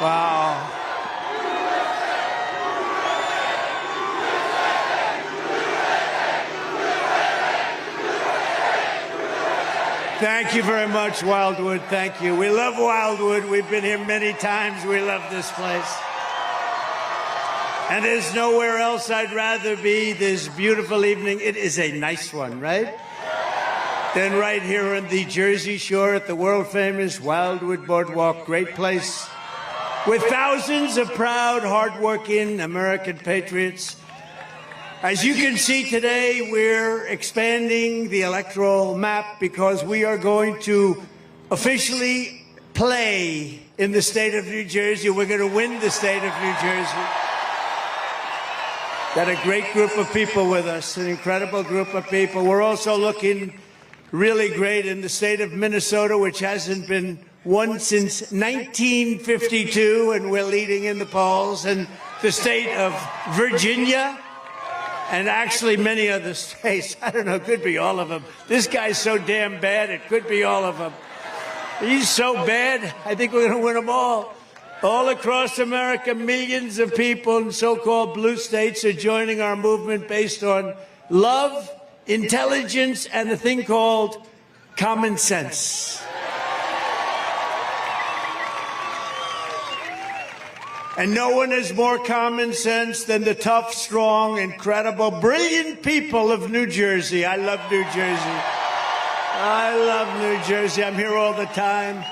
Wow. Thank you very much, Wildwood. Thank you. We love Wildwood. We've been here many times. We love this place. And there's nowhere else I'd rather be this beautiful evening. It is a nice one, right? Than right here on the Jersey Shore at the world-famous Wildwood Boardwalk. Great place with thousands of proud, hard-working American patriots. As you can see today, we're expanding the electoral map because we are going to officially play in the state of New Jersey. We're going to win the state of New Jersey. Got a great group of people with us, an incredible group of people. We're also looking really great in the state of Minnesota, which hasn't been won since 1952, and we're leading in the polls. And the state of Virginia, and actually many other states. I don't know, it could be all of them. This guy's so damn bad, it could be all of them. He's so bad, I think we're going to win them all. All across America, millions of people in so-called blue states are joining our movement based on love, intelligence, and a thing called common sense. And no one has more common sense than the tough, strong, incredible, brilliant people of New Jersey. I love New Jersey. I love New Jersey. I'm here all the time.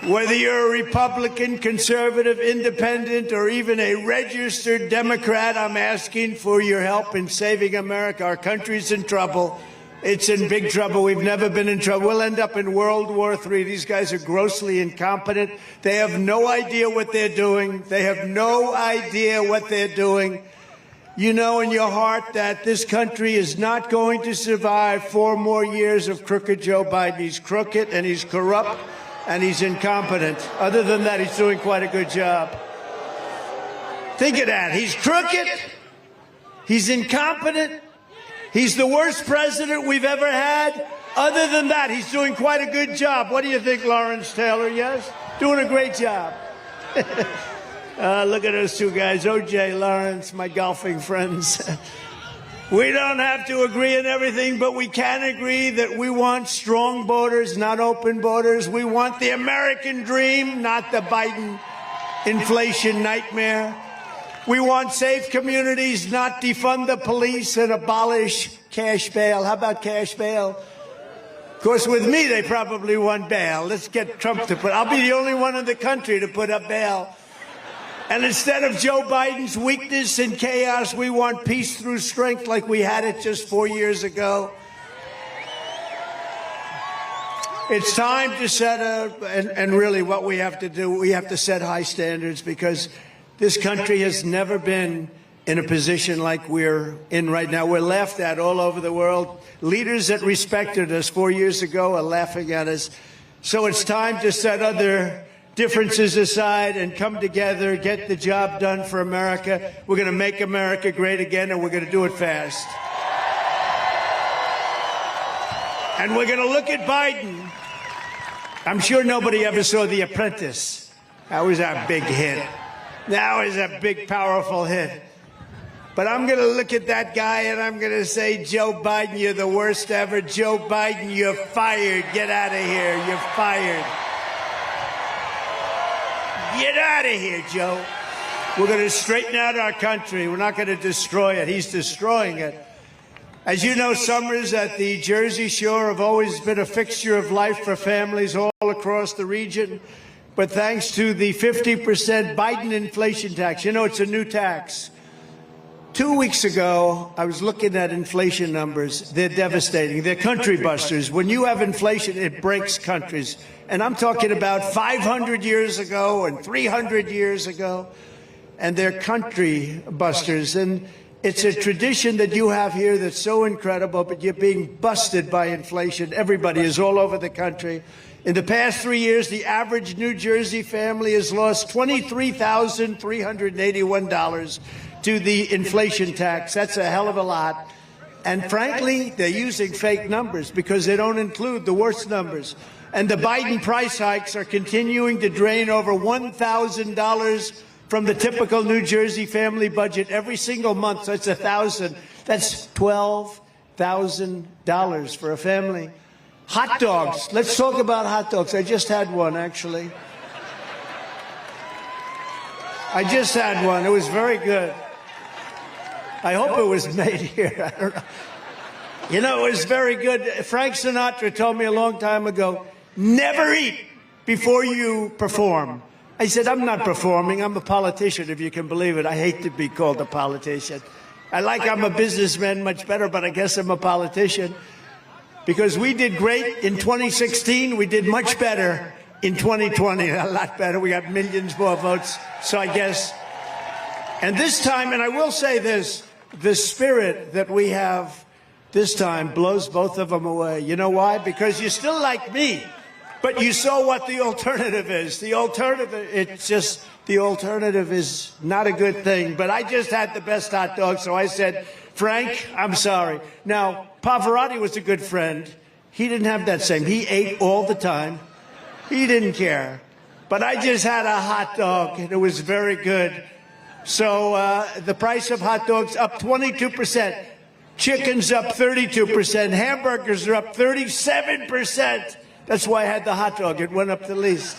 Whether you're a Republican, conservative, independent, or even a registered Democrat, I'm asking for your help in saving America. Our country's in trouble. It's in big trouble. We've never been in trouble. We'll end up in World War III. These guys are grossly incompetent. They have no idea what they're doing. They have no idea what they're doing. You know in your heart that this country is not going to survive 4 more years of crooked Joe Biden. He's crooked and he's corrupt and he's incompetent. Other than that, he's doing quite a good job. Think of that. He's crooked. He's incompetent. He's the worst president we've ever had. Other than that, he's doing quite a good job. What do you think, Lawrence Taylor? Yes? Doing a great job. Look at those two guys, O.J., Lawrence, my golfing friends. We don't have to agree on everything, but we can agree that we want strong borders, not open borders. We want the American dream, not the Biden inflation nightmare. We want safe communities, not defund the police and abolish cash bail. How about cash bail? Of course, with me, they probably want bail. Let's get Trump to put. I'll be the only one in the country to put up bail. And instead of Joe Biden's weakness and chaos, we want peace through strength like we had it just 4 years ago. It's time to set and really what we have to do, we have to set high standards because this country has never been in a position like we're in right now. We're laughed at all over the world. Leaders that respected us 4 years ago are laughing at us. So it's time to set other differences aside and come together, get the job done for America. We're going to make America great again, and we're going to do it fast. And we're going to look at Biden. I'm sure nobody ever saw The Apprentice. That was a big hit. That was a big, powerful hit. But I'm going to look at that guy and I'm going to say, Joe Biden, you're the worst ever. Joe Biden, you're fired. Get out of here. You're fired. Get out of here, Joe. We're going to straighten out our country. We're not going to destroy it. He's destroying it. As you know, summers at the Jersey Shore have always been a fixture of life for families all across the region. But thanks to the 50% Biden inflation tax, you know, it's a new tax. 2 weeks ago, I was looking at inflation numbers. They're devastating. They're country busters. When you have inflation, it breaks countries. And I'm talking about 500 years ago and 300 years ago. And they're country busters. And it's a tradition that you have here that's so incredible, but you're being busted by inflation. Everybody is all over the country. In the past 3 years, the average New Jersey family has lost $23,381 to the inflation tax. That's a hell of a lot. And frankly, they're using fake numbers because they don't include the worst numbers. And the Biden price hikes are continuing to drain over $1,000 from the typical New Jersey family budget every single month. So it's $1,000. That's $12,000 for a family. Hot dogs. Let's talk about hot dogs. I just had one, actually. I just had one. It was very good. I hope it was made here. I don't know. You know, it was very good. Frank Sinatra told me a long time ago, never eat before you perform. I said, I'm not performing. I'm a politician, if you can believe it. I hate to be called a politician. I'm a businessman much better, but I guess I'm a politician. Because we did great in 2016. We did much better in 2020. A lot better. We got millions more votes. So I guess. And this time, and I will say this, the spirit that we have this time blows both of them away. You know why? Because you're still like me, but you saw what the alternative is. The alternative is not a good thing. But I just had the best hot dog, so I said, Frank, I'm sorry. Now, Pavarotti was a good friend. He didn't have that same. He ate all the time. He didn't care. But I just had a hot dog, and it was very good. So the price of hot dogs up 22%. Chicken's up 32%. Hamburgers are up 37%. That's why I had the hot dog. It went up the least.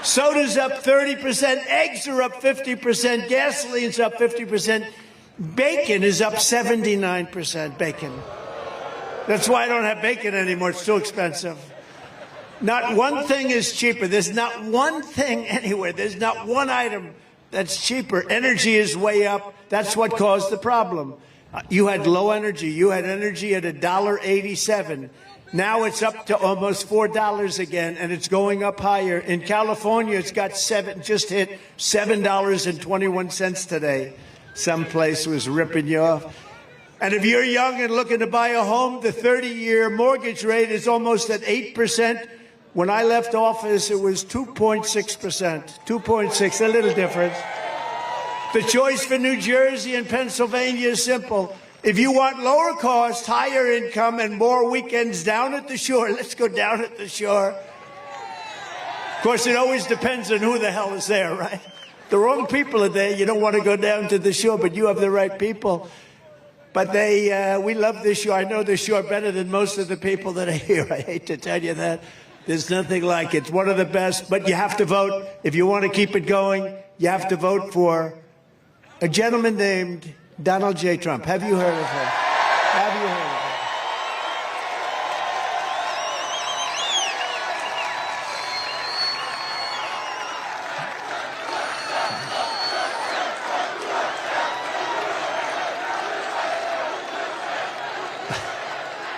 Soda's up 30%. Eggs are up 50%. Gasoline's up 50%. Bacon is up 79%. Bacon. That's why I don't have bacon anymore. It's too expensive. Not one thing is cheaper. There's not one thing anywhere. There's not one item that's cheaper. Energy is way up. That's what caused the problem. You had low energy. You had energy at $1.87. Now it's up to almost $4 again, and it's going up higher. In California, it's got just hit $7.21 today. Some place was ripping you off. And if you're young and looking to buy a home, the 30-year mortgage rate is almost at 8%. When I left office, it was 2.6%. 2.6, a little difference. The choice for New Jersey and Pennsylvania is simple. If you want lower cost, higher income, and more weekends down at the shore, let's go down at the shore. Of course, it always depends on who the hell is there, right? The wrong people are there. You don't want to go down to the shore, but you have the right people. But we love this shore. I know the shore better than most of the people that are here. I hate to tell you that. There's nothing like it. It's one of the best, but you have to vote. If you want to keep it going, you have to vote for a gentleman named Donald J. Trump. Have you heard of him? Have you heard of him?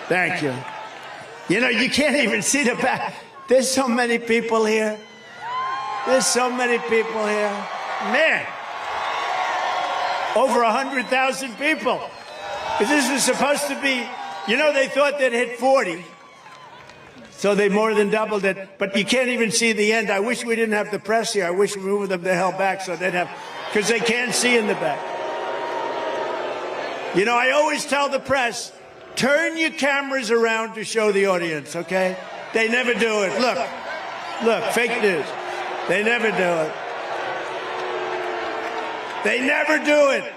Thank you. You know, you can't even see the back. There's so many people here. There's so many people here. Man. Over 100,000 people. This was supposed to be, you know, they thought they'd hit 40. So they more than doubled it. But you can't even see the end. I wish we didn't have the press here. I wish we moved them the hell back so they'd have, because they can't see in the back. You know, I always tell the press, turn your cameras around to show the audience, okay? They never do it. Look, fake news. They never do it. They never do it.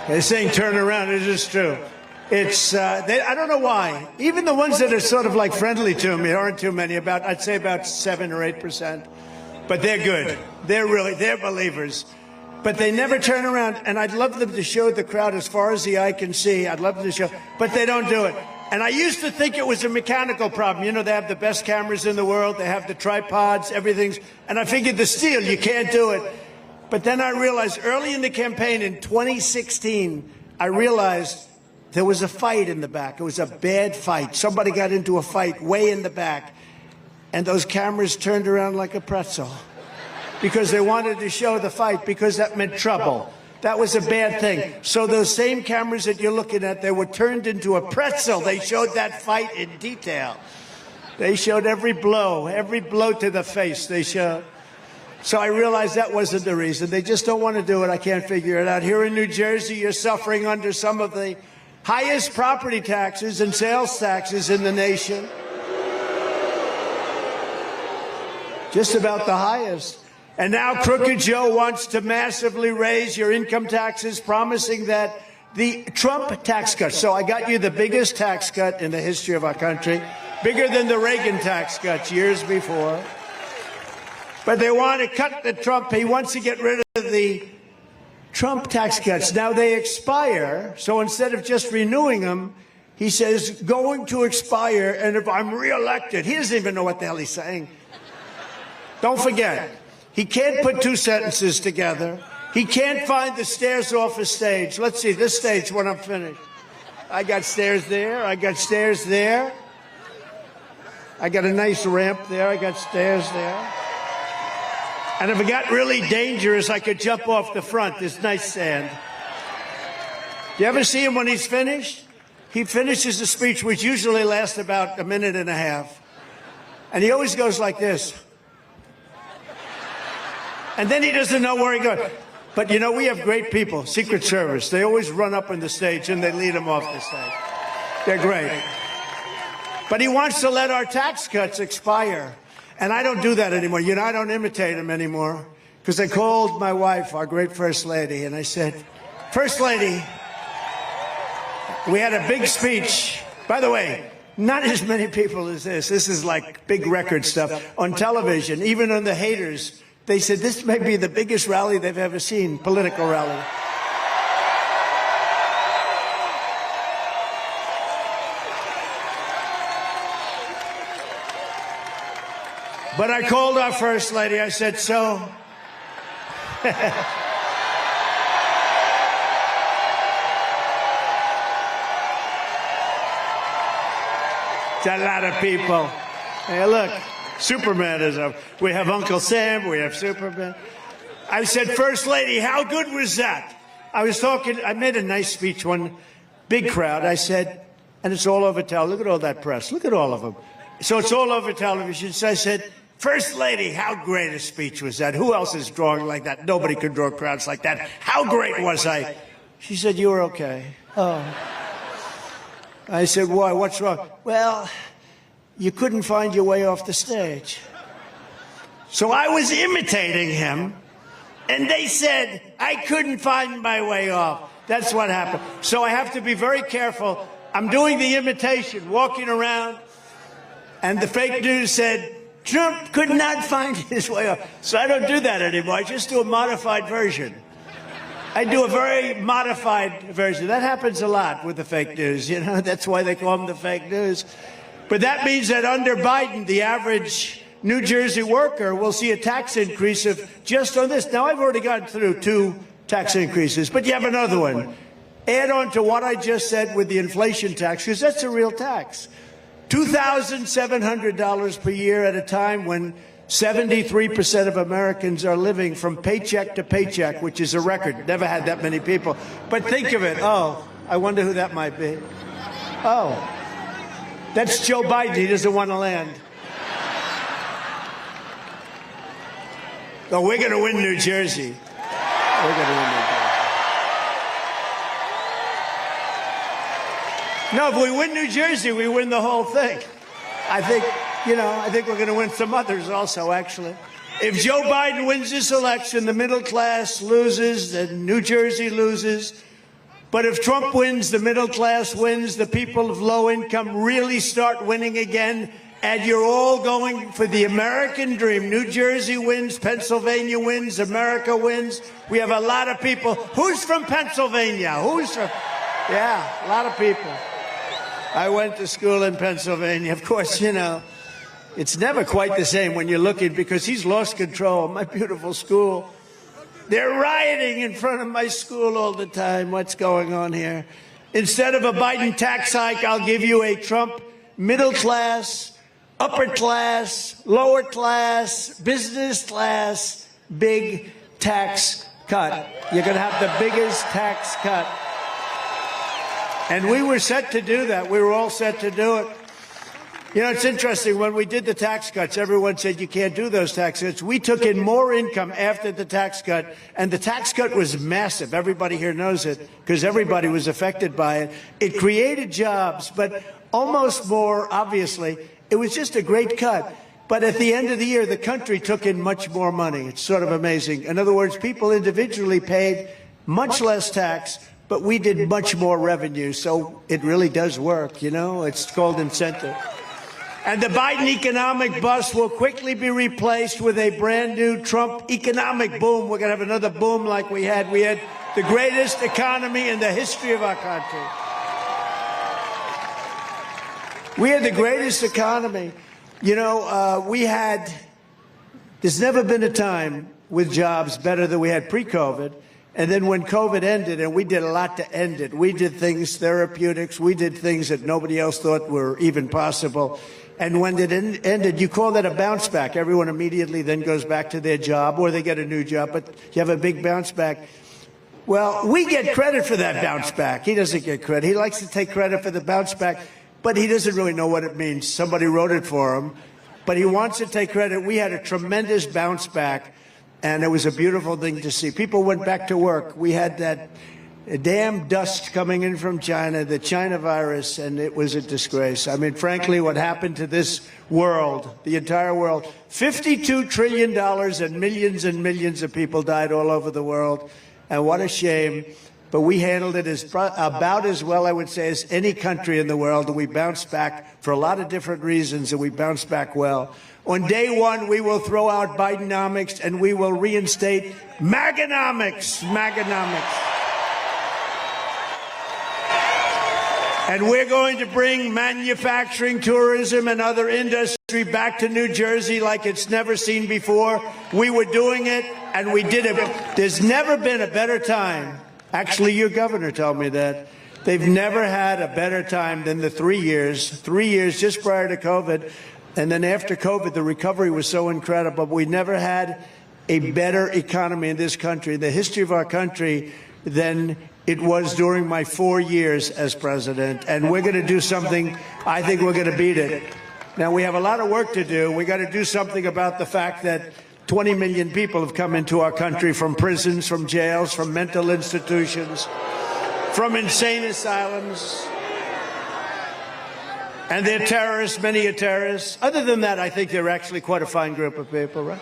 They're saying turn around. It is true. It's, I don't know why. Even the ones that are sort of like friendly to me, there aren't too many, I'd say about 7 or 8%. But they're good. They're believers. But they never turn around. And I'd love them to show the crowd as far as the eye can see. I'd love them to show, but they don't do it. And I used to think it was a mechanical problem. You know, they have the best cameras in the world. They have the tripods, everything's, and I figured the steel, you can't do it. But then I realized early in the campaign in 2016, I realized there was a fight in the back. It was a bad fight. Somebody got into a fight way in the back, and those cameras turned around like a pretzel because they wanted to show the fight because that meant trouble. That was a bad thing. So those same cameras that you're looking at, they were turned into a pretzel. They showed that fight in detail. They showed every blow to the face they showed. So I realized that wasn't the reason. They just don't want to do it. I can't figure it out. Here in New Jersey, you're suffering under some of the highest property taxes and sales taxes in the nation. Just about the highest. And now Crooked Joe wants to massively raise your income taxes, promising that the Trump tax cut. So I got you the biggest tax cut in the history of our country, bigger than the Reagan tax cuts years before. But they want to cut the Trump. He wants to get rid of the Trump tax cuts. Now they expire. So instead of just renewing them, he says, going to expire. And if I'm reelected, he doesn't even know what the hell he's saying. Don't forget, he can't put two sentences together. He can't find the stairs off a stage. Let's see, this stage when I'm finished. I got stairs there. I got stairs there. I got a nice ramp there. I got stairs there. And if it got really dangerous, I could jump off the front. This nice sand. Do you ever see him when he's finished? He finishes the speech, which usually lasts about a minute and a half. And he always goes like this. And then he doesn't know where he goes. But, you know, we have great people, Secret Service. They always run up on the stage and they lead him off the stage. They're great. But he wants to let our tax cuts expire. And I don't do that anymore. You know, I don't imitate him anymore. Because I called my wife, our great First Lady, and I said, First Lady, we had a big speech. By the way, not as many people as this. This is like big record stuff on television. Even on the haters, they said this may be the biggest rally they've ever seen, political rally. But I called our First Lady. I said, so... It's a lot of people. Hey, look, Superman is up. We have Uncle Sam. We have Superman. I said, First Lady, how good was that? I made a nice speech, one big crowd. I said, and it's all over television. Look at all that press. Look at all of them. So it's all over television. So I said, First Lady, how great a speech was that? Who else is drawing like that? Nobody could draw crowds like that. How great was I? She said, you were okay. Oh. I said, why? What's wrong? Well, you couldn't find your way off the stage. So I was imitating him, and they said, I couldn't find my way off. That's what happened. So I have to be very careful. I'm doing the imitation, walking around, and the fake news said, Trump could not find his way off. So I don't do that anymore. I just do a modified version. I do a very modified version. That happens a lot with the fake news, you know. That's why they call them the fake news. But that means that under Biden, the average New Jersey worker will see a tax increase of just on this. Now, I've already gone through 2 tax increases, but you have another one. Add on to what I just said with the inflation tax, because that's a real tax. $2,700 per year at a time when 73% of Americans are living from paycheck to paycheck, which is a record. Never had that many people. But think of it. Oh, I wonder who that might be. Oh, that's Joe Biden. He doesn't want to land. Oh, we're going to win New Jersey. We're going to win New Jersey. No, if we win New Jersey, we win the whole thing. I think we're going to win some others also, actually. If Joe Biden wins this election, the middle class loses, and New Jersey loses. But if Trump wins, the middle class wins, the people of low income really start winning again, and you're all going for the American dream. New Jersey wins, Pennsylvania wins, America wins. We have a lot of people. Who's from Pennsylvania? Who's from? Yeah, a lot of people. I went to school in Pennsylvania. Of course, you know, it's never quite the same when you're looking, because he's lost control. My beautiful school. They're rioting in front of my school all the time. What's going on here? Instead of a Biden tax hike, I'll give you a Trump middle class, upper class, lower class, business class, big tax cut. You're going to have the biggest tax cut. And we were set to do that. We were all set to do it. You know, it's interesting. When we did the tax cuts, everyone said you can't do those tax cuts. We took in more income after the tax cut, and the tax cut was massive. Everybody here knows it because everybody was affected by it. It created jobs, but almost more obviously, it was just a great cut. But at the end of the year, the country took in much more money. It's sort of amazing. In other words, people individually paid much less tax, but we did much more revenue. So it really does work, you know? It's called incentive. And the Biden economic bust will quickly be replaced with a brand new Trump economic boom. We're going to have another boom like we had. We had the greatest economy in the history of our country. We had the greatest economy. You know, there's never been a time with jobs better than we had pre-COVID. And then when COVID ended, and we did a lot to end it, we did things, therapeutics, we did things that nobody else thought were even possible. And when it ended, you call that a bounce back. Everyone immediately then goes back to their job or they get a new job, but you have a big bounce back. Well, we get credit for that bounce back. He doesn't get credit. He likes to take credit for the bounce back, but he doesn't really know what it means. Somebody wrote it for him, but he wants to take credit. We had a tremendous bounce back, and it was a beautiful thing to see. People went back to work. We had that damn dust coming in from China, the China virus, and it was a disgrace. I mean, frankly, what happened to this world, the entire world, $52 trillion and millions of people died all over the world, and what a shame. But we handled it about as well, I would say, as any country in the world, and we bounced back for a lot of different reasons, and we bounced back well. On day one, we will throw out Bidenomics, and we will reinstate Maganomics. And we're going to bring manufacturing, tourism, and other industry back to New Jersey like it's never seen before. We were doing it, and we did it. There's never been a better time. Actually, your governor told me that. They've never had a better time than the 3 years just prior to COVID. And then after COVID, the recovery was so incredible. We never had a better economy in this country, in the history of our country, than it was during my 4 years as president. And we're going to do something. I think we're going to beat it. Now, we have a lot of work to do. We got to do something about the fact that 20 million people have come into our country from prisons, from jails, from mental institutions, from insane asylums. And they're terrorists. Many are terrorists. Other than that, I think they're actually quite a fine group of people, right?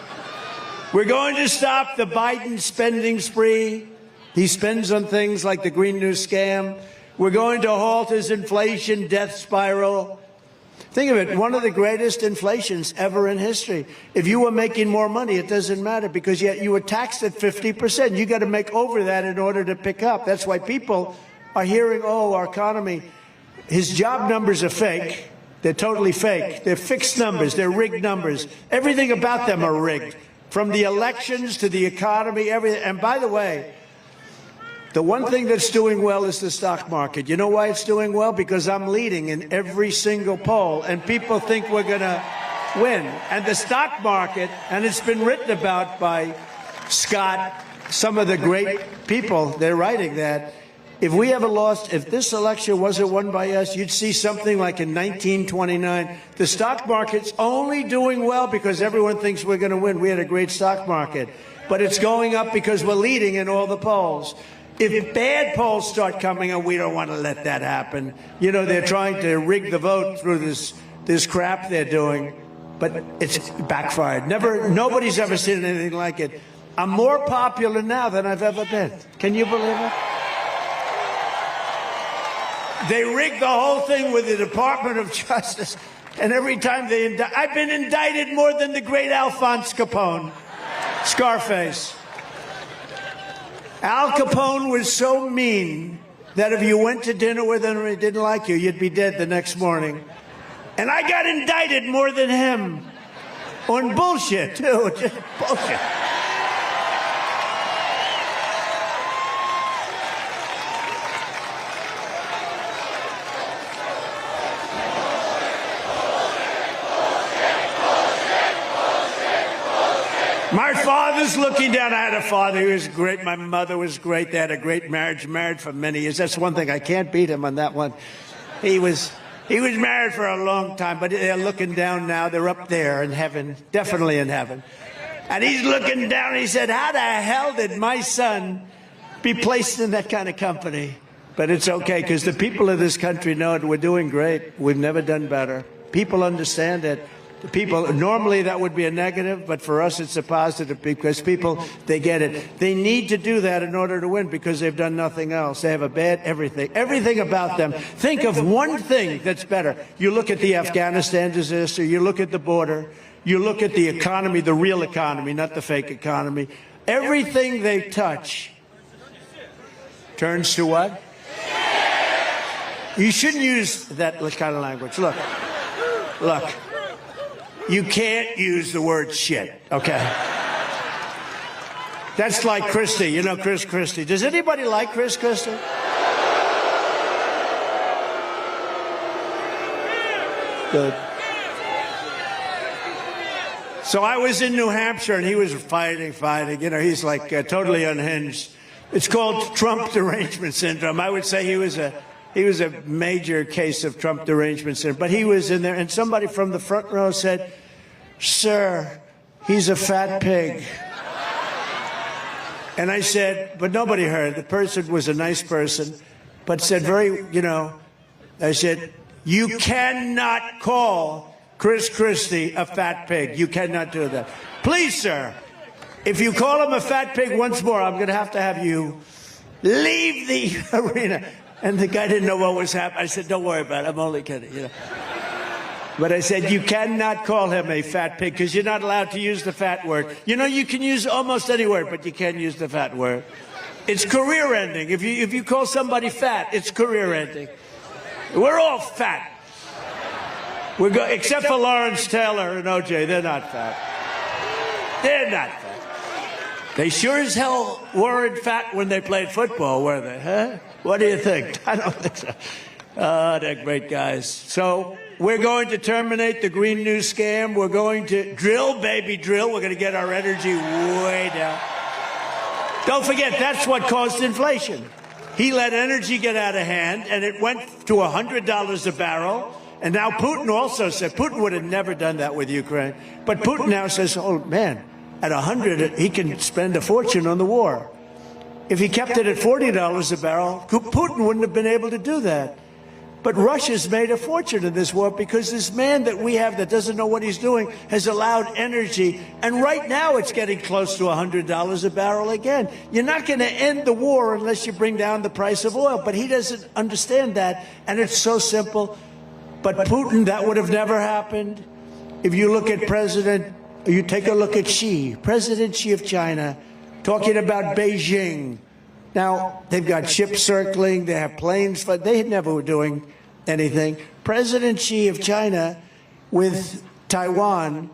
We're going to stop the Biden spending spree. He spends on things like the Green New scam. We're going to halt his inflation death spiral. Think of it, one of the greatest inflations ever in history. If you were making more money, it doesn't matter because yet you were taxed at 50%. You got to make over that in order to pick up. That's why people are hearing, oh, our economy, his job numbers are fake. They're totally fake. They're fixed numbers. They're rigged numbers. Everything about them are rigged, from the elections to the economy, everything. And by the way, the one thing that's doing well is the stock market. You know why it's doing well? Because I'm leading in every single poll, and people think we're going to win. And the stock market, and it's been written about by Scott, some of the great people, they're writing that. If we ever lost, if this election wasn't won by us, you'd see something like in 1929. The stock market's only doing well because everyone thinks we're going to win. We had a great stock market. But it's going up because we're leading in all the polls. If bad polls start coming, and we don't want to let that happen, you know, they're trying to rig the vote through this crap they're doing, but it's backfired. Nobody's ever seen anything like it. I'm more popular now than I've ever been. Can you believe it? They rigged the whole thing with the Department of Justice, and every time they indict, I've been indicted more than the great Alphonse Capone, Scarface. Al Capone was so mean that if you went to dinner with him and he didn't like you, you'd be dead the next morning. And I got indicted more than him on bullshit, too. Just bullshit. My father's looking down. I had a father who was great. My mother was great. They had a great marriage, married for many years. That's one thing. I can't beat him on that one. He was married for a long time, but they're looking down now. They're up there in heaven, definitely in heaven. And he's looking down. And he said, how the hell did my son be placed in that kind of company? But it's okay, because the people of this country know it. We're doing great. We've never done better. People understand it. The people, normally that would be a negative, but for us it's a positive, because people, they get it. They need to do that in order to win, because they've done nothing else. They have a bad everything about them. Think of one thing that's better. You look at the Afghanistan disaster, you look at the border, you look at the economy, the real economy, not the fake economy. Everything they touch turns to what? You shouldn't use that kind of language. Look. You can't use the word shit, okay? That's like Christie. You know Chris Christie. Does anybody like Chris Christie? Good. So I was in New Hampshire, and he was fighting. You know, he's like totally unhinged. It's called Trump derangement syndrome. I would say he was a major case of Trump derangement syndrome. But he was in there, and somebody from the front row said, "Sir, he's a fat pig." And I said, but nobody heard. The person was a nice person, but said I said, you cannot call Chris Christie a fat pig. You cannot do that. Please, sir, if you call him a fat pig once more, I'm going to have you leave the arena. And the guy didn't know what was happening. I said, don't worry about it. I'm only kidding, you know. But I said, you cannot call him a fat pig, because you're not allowed to use the fat word. You know, you can use almost any word, but you can't use the fat word. It's career ending. If you call somebody fat, it's career ending. We're all fat. Except for Lawrence Taylor and OJ, they're not fat. They're not fat. They sure as hell weren't fat when they played football, were they, huh? What do you think? I don't think so. Oh, they're great guys. So we're going to terminate the Green New scam. We're going to drill, baby, drill. We're going to get our energy way down. Don't forget, that's what caused inflation. He let energy get out of hand, and it went to $100 a barrel. And now Putin also said, Putin would have never done that with Ukraine. But Putin now says, oh, man, at 100, he can spend a fortune on the war. If he kept it at $40 a barrel, Putin wouldn't have been able to do that. But Russia's made a fortune in this war, because this man that we have that doesn't know what he's doing has allowed energy. And right now it's getting close to $100 a barrel again. You're not going to end the war unless you bring down the price of oil. But he doesn't understand that. And it's so simple. But Putin, that would have never happened. If you look at you take a look at President Xi of China, talking about Beijing. Now, they've got ships circling, they have planes, but they never were doing anything. President Xi of China with Taiwan,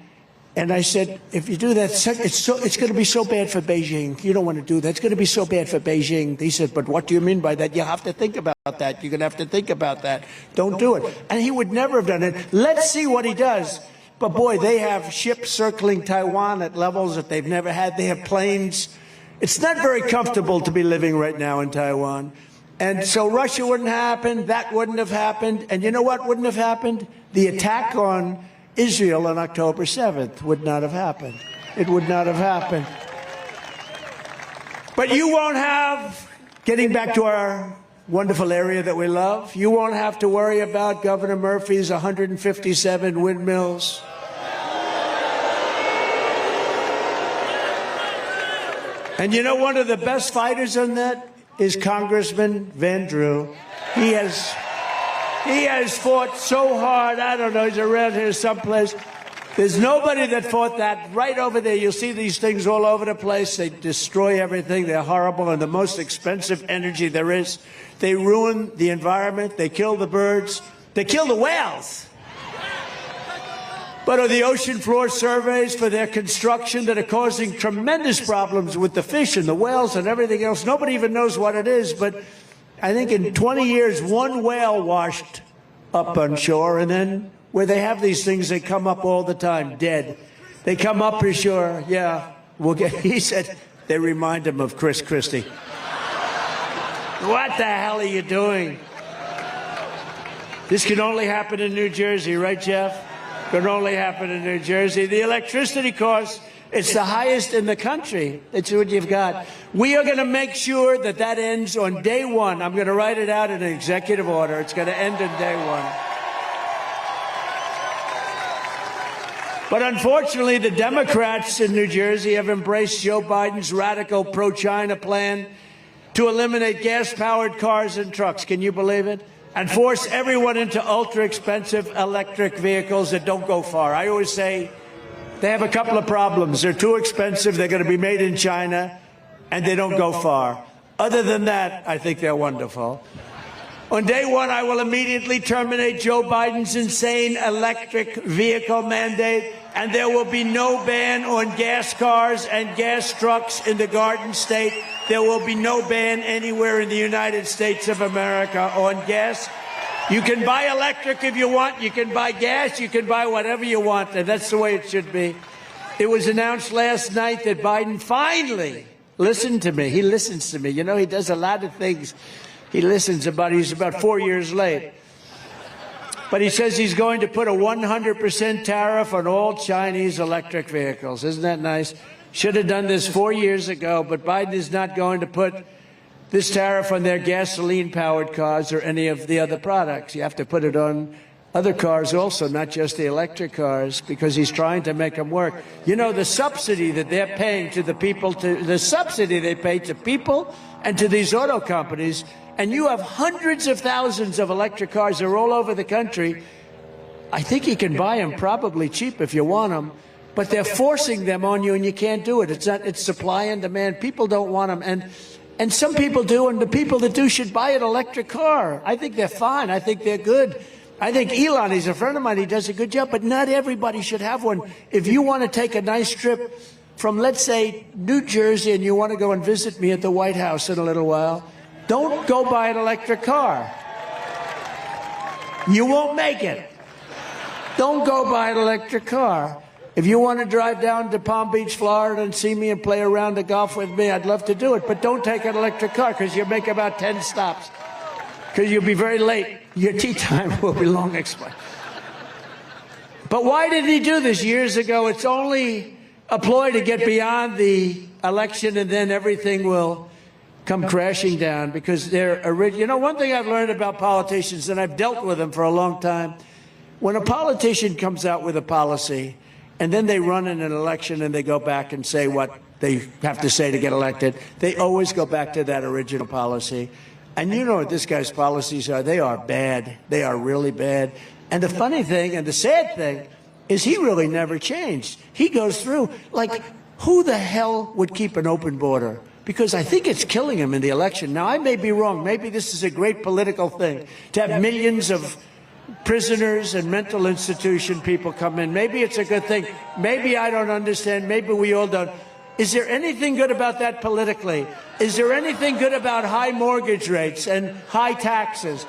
and I said, if you do that, it's going to be so bad for Beijing. You don't want to do that. It's going to be so bad for Beijing. He said, but what do you mean by that? You have to think about that. You're going to have to think about that. Don't do it. And he would never have done it. Let's see what he does. But boy, they have ships circling Taiwan at levels that they've never had. They have planes. It's not very comfortable to be living right now in Taiwan. And so Russia wouldn't happen. That wouldn't have happened. And you know what wouldn't have happened? The attack on Israel on October 7th would not have happened. It would not have happened. But you won't have, getting back to our wonderful area that we love, you won't have to worry about Governor Murphy's 157 windmills. And you know, one of the best fighters on that is Congressman Van Drew. He has fought so hard. I don't know, he's around here someplace. There's nobody that fought that. Right over there, you'll see these things all over the place. They destroy everything. They're horrible, and the most expensive energy there is. They ruin the environment. They kill the birds. They kill the whales. But are the ocean floor surveys for their construction that are causing tremendous problems with the fish and the whales and everything else? Nobody even knows what it is, but I think in 20 years, one whale washed up on shore, and then where they have these things, they come up all the time, dead. They come up ashore, yeah, he said they remind him of Chris Christie. What the hell are you doing? This can only happen in New Jersey, right, Jeff? Can only happen in New Jersey. The electricity cost, it's the highest in the country. It's what you've got. We are going to make sure that that ends on day one. I'm going to write it out in an executive order. It's going to end on day one. But unfortunately, the Democrats in New Jersey have embraced Joe Biden's radical pro-China plan to eliminate gas-powered cars and trucks. Can you believe it? And force everyone into ultra-expensive electric vehicles that don't go far. I always say they have a couple of problems. They're too expensive, they're going to be made in China, and they don't go far. Other than that, I think they're wonderful. On day one, I will immediately terminate Joe Biden's insane electric vehicle mandate, and there will be no ban on gas cars and gas trucks in the Garden State. There will be no ban anywhere in the United States of America on gas. You can buy electric if you want. You can buy gas. You can buy whatever you want. And that's the way it should be. It was announced last night that Biden finally listened to me. He listens to me. You know, he does a lot of things. He listens about, he's about 4 years late. But he says he's going to put a 100% tariff on all Chinese electric vehicles. Isn't that nice? Should have done this 4 years ago, but Biden is not going to put this tariff on their gasoline-powered cars or any of the other products. You have to put it on other cars also, not just the electric cars, because he's trying to make them work. You know, the subsidy that they're paying to the people, the subsidy they pay to people and to these auto companies, and you have hundreds of thousands of electric cars. They're all over the country. I think you can buy them probably cheap if you want them. But they're forcing them on you, and you can't do it. It's supply and demand. People don't want them, and some people do, and the people that do should buy an electric car. I think they're fine. I think they're good. I think Elon, he's a friend of mine. He does a good job, but not everybody should have one. If you want to take a nice trip from, let's say, New Jersey, and you want to go and visit me at the White House in a little while, don't go buy an electric car. You won't make it. Don't go buy an electric car. If you want to drive down to Palm Beach, Florida, and see me and play a round of golf with me, I'd love to do it. But don't take an electric car, because you'll make about 10 stops. Because you'll be very late. Your tea time will be long expired. But why did he do this years ago? It's only a ploy to get beyond the election, and then everything will come crashing down. Because you know, one thing I've learned about politicians, and I've dealt with them for a long time, when a politician comes out with a policy, and then they run in an election and they go back and say what they have to say to get elected, they always go back to that original policy. And you know what this guy's policies are. They are bad. They are really bad. And the funny thing and the sad thing is he really never changed. He goes through, like, who the hell would keep an open border? Because I think it's killing him in the election. Now, I may be wrong. Maybe this is a great political thing, to have millions of prisoners and mental institution people come in. Maybe it's a good thing. Maybe I don't understand. Maybe we all don't. Is there anything good about that politically? Is there anything good about high mortgage rates and high taxes?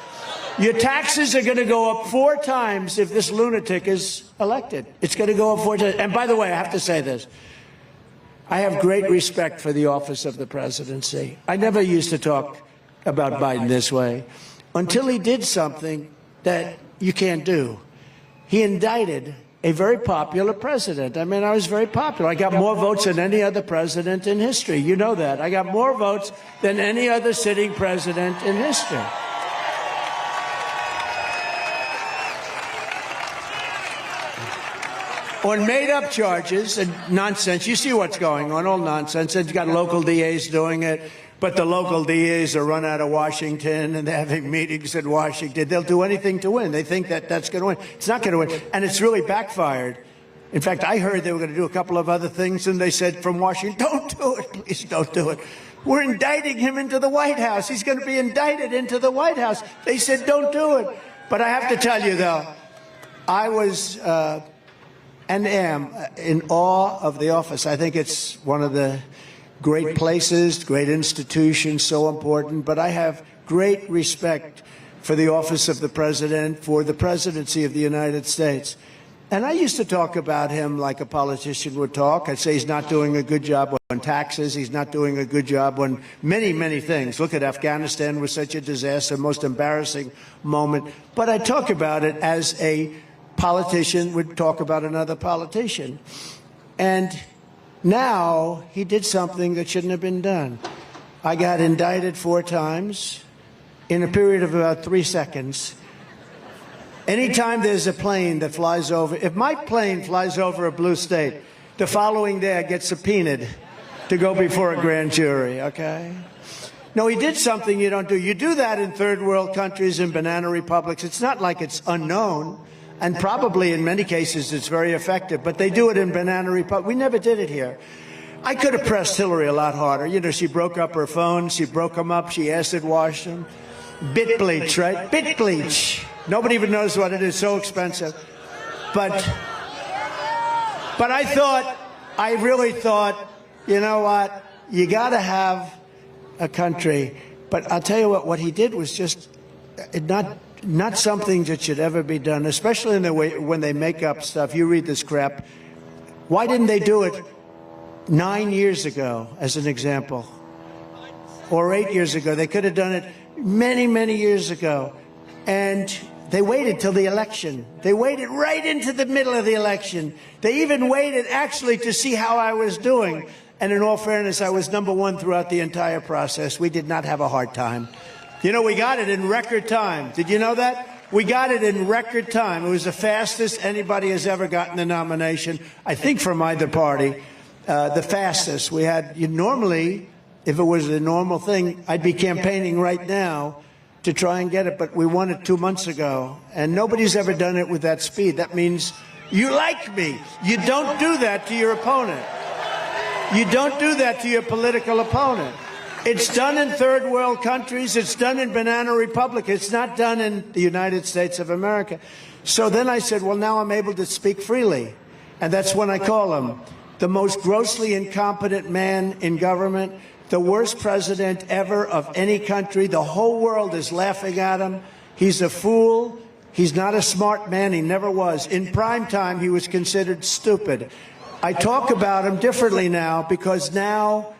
Your taxes are going to go up 4 times if this lunatic is elected. It's going to go up 4 times. And by the way, I have to say this. I have great respect for the office of the presidency. I never used to talk about Biden this way until he did something that you can't do. He indicted a very popular president. I mean, I was very popular. I got more votes than any other president in history. You know that. I got more votes than any other sitting president in history. On made-up charges and nonsense. You see what's going on, all nonsense. And you got local DAs doing it. But the local DAs are run out of Washington, and they're having meetings in Washington. They'll do anything to win. They think that that's going to win. It's not going to win. And it's really backfired. In fact, I heard they were going to do a couple of other things, and they said from Washington, don't do it. Please don't do it. We're indicting him into the White House. He's going to be indicted into the White House. They said, don't do it. But I have to tell you, though, I was and am in awe of the office. I think it's one of the great places, great institutions, so important. But I have great respect for the office of the president, for the presidency of the United States. And I used to talk about him like a politician would talk. I'd say he's not doing a good job on taxes. He's not doing a good job on many, many things. Look at Afghanistan was such a disaster, most embarrassing moment. But I talk about it as a politician would talk about another politician. And now he did something that shouldn't have been done. I got indicted 4 times in a period of about 3 seconds. Anytime there's a plane that flies over, if my plane flies over a blue state, the following day I get subpoenaed to go before a grand jury, okay? No, he did something you don't do. You do that in third world countries, in banana republics. It's not like it's unknown, and probably in many cases it's very effective, but they do it in banana republics. We never did it here. I could have pressed Hillary a lot harder. You know, she broke up her phone, she broke them up, she acid washed them. Bit bleach, right? Bit bleach. Nobody even knows what it is, so expensive. But I really thought, you know what, you got to have a country. But I'll tell you what he did was just not something that should ever be done, especially in the way when they make up stuff. You read this crap. Why didn't they do it 9 years ago, as an example? Or 8 years ago? They could have done it many, many years ago. And they waited till the election. They waited right into the middle of the election. They even waited actually to see how I was doing. And in all fairness, I was #1 throughout the entire process. We did not have a hard time. You know, we got it in record time. Did you know that? We got it in record time. It was the fastest anybody has ever gotten the nomination, I think, from either party. The fastest. We had, normally, if it was a normal thing, I'd be campaigning right now to try and get it, but we won it 2 months ago, and nobody's ever done it with that speed. That means you like me. You don't do that to your opponent. You don't do that to your political opponent. It's done in third world countries. It's done in banana republic. It's not done in the United States of America. So then I said, well, now I'm able to speak freely. And that's when I call him the most grossly incompetent man in government, the worst president ever of any country. The whole world is laughing at him. He's a fool. He's not a smart man. He never was. In prime time, he was considered stupid. I talk about him differently now because now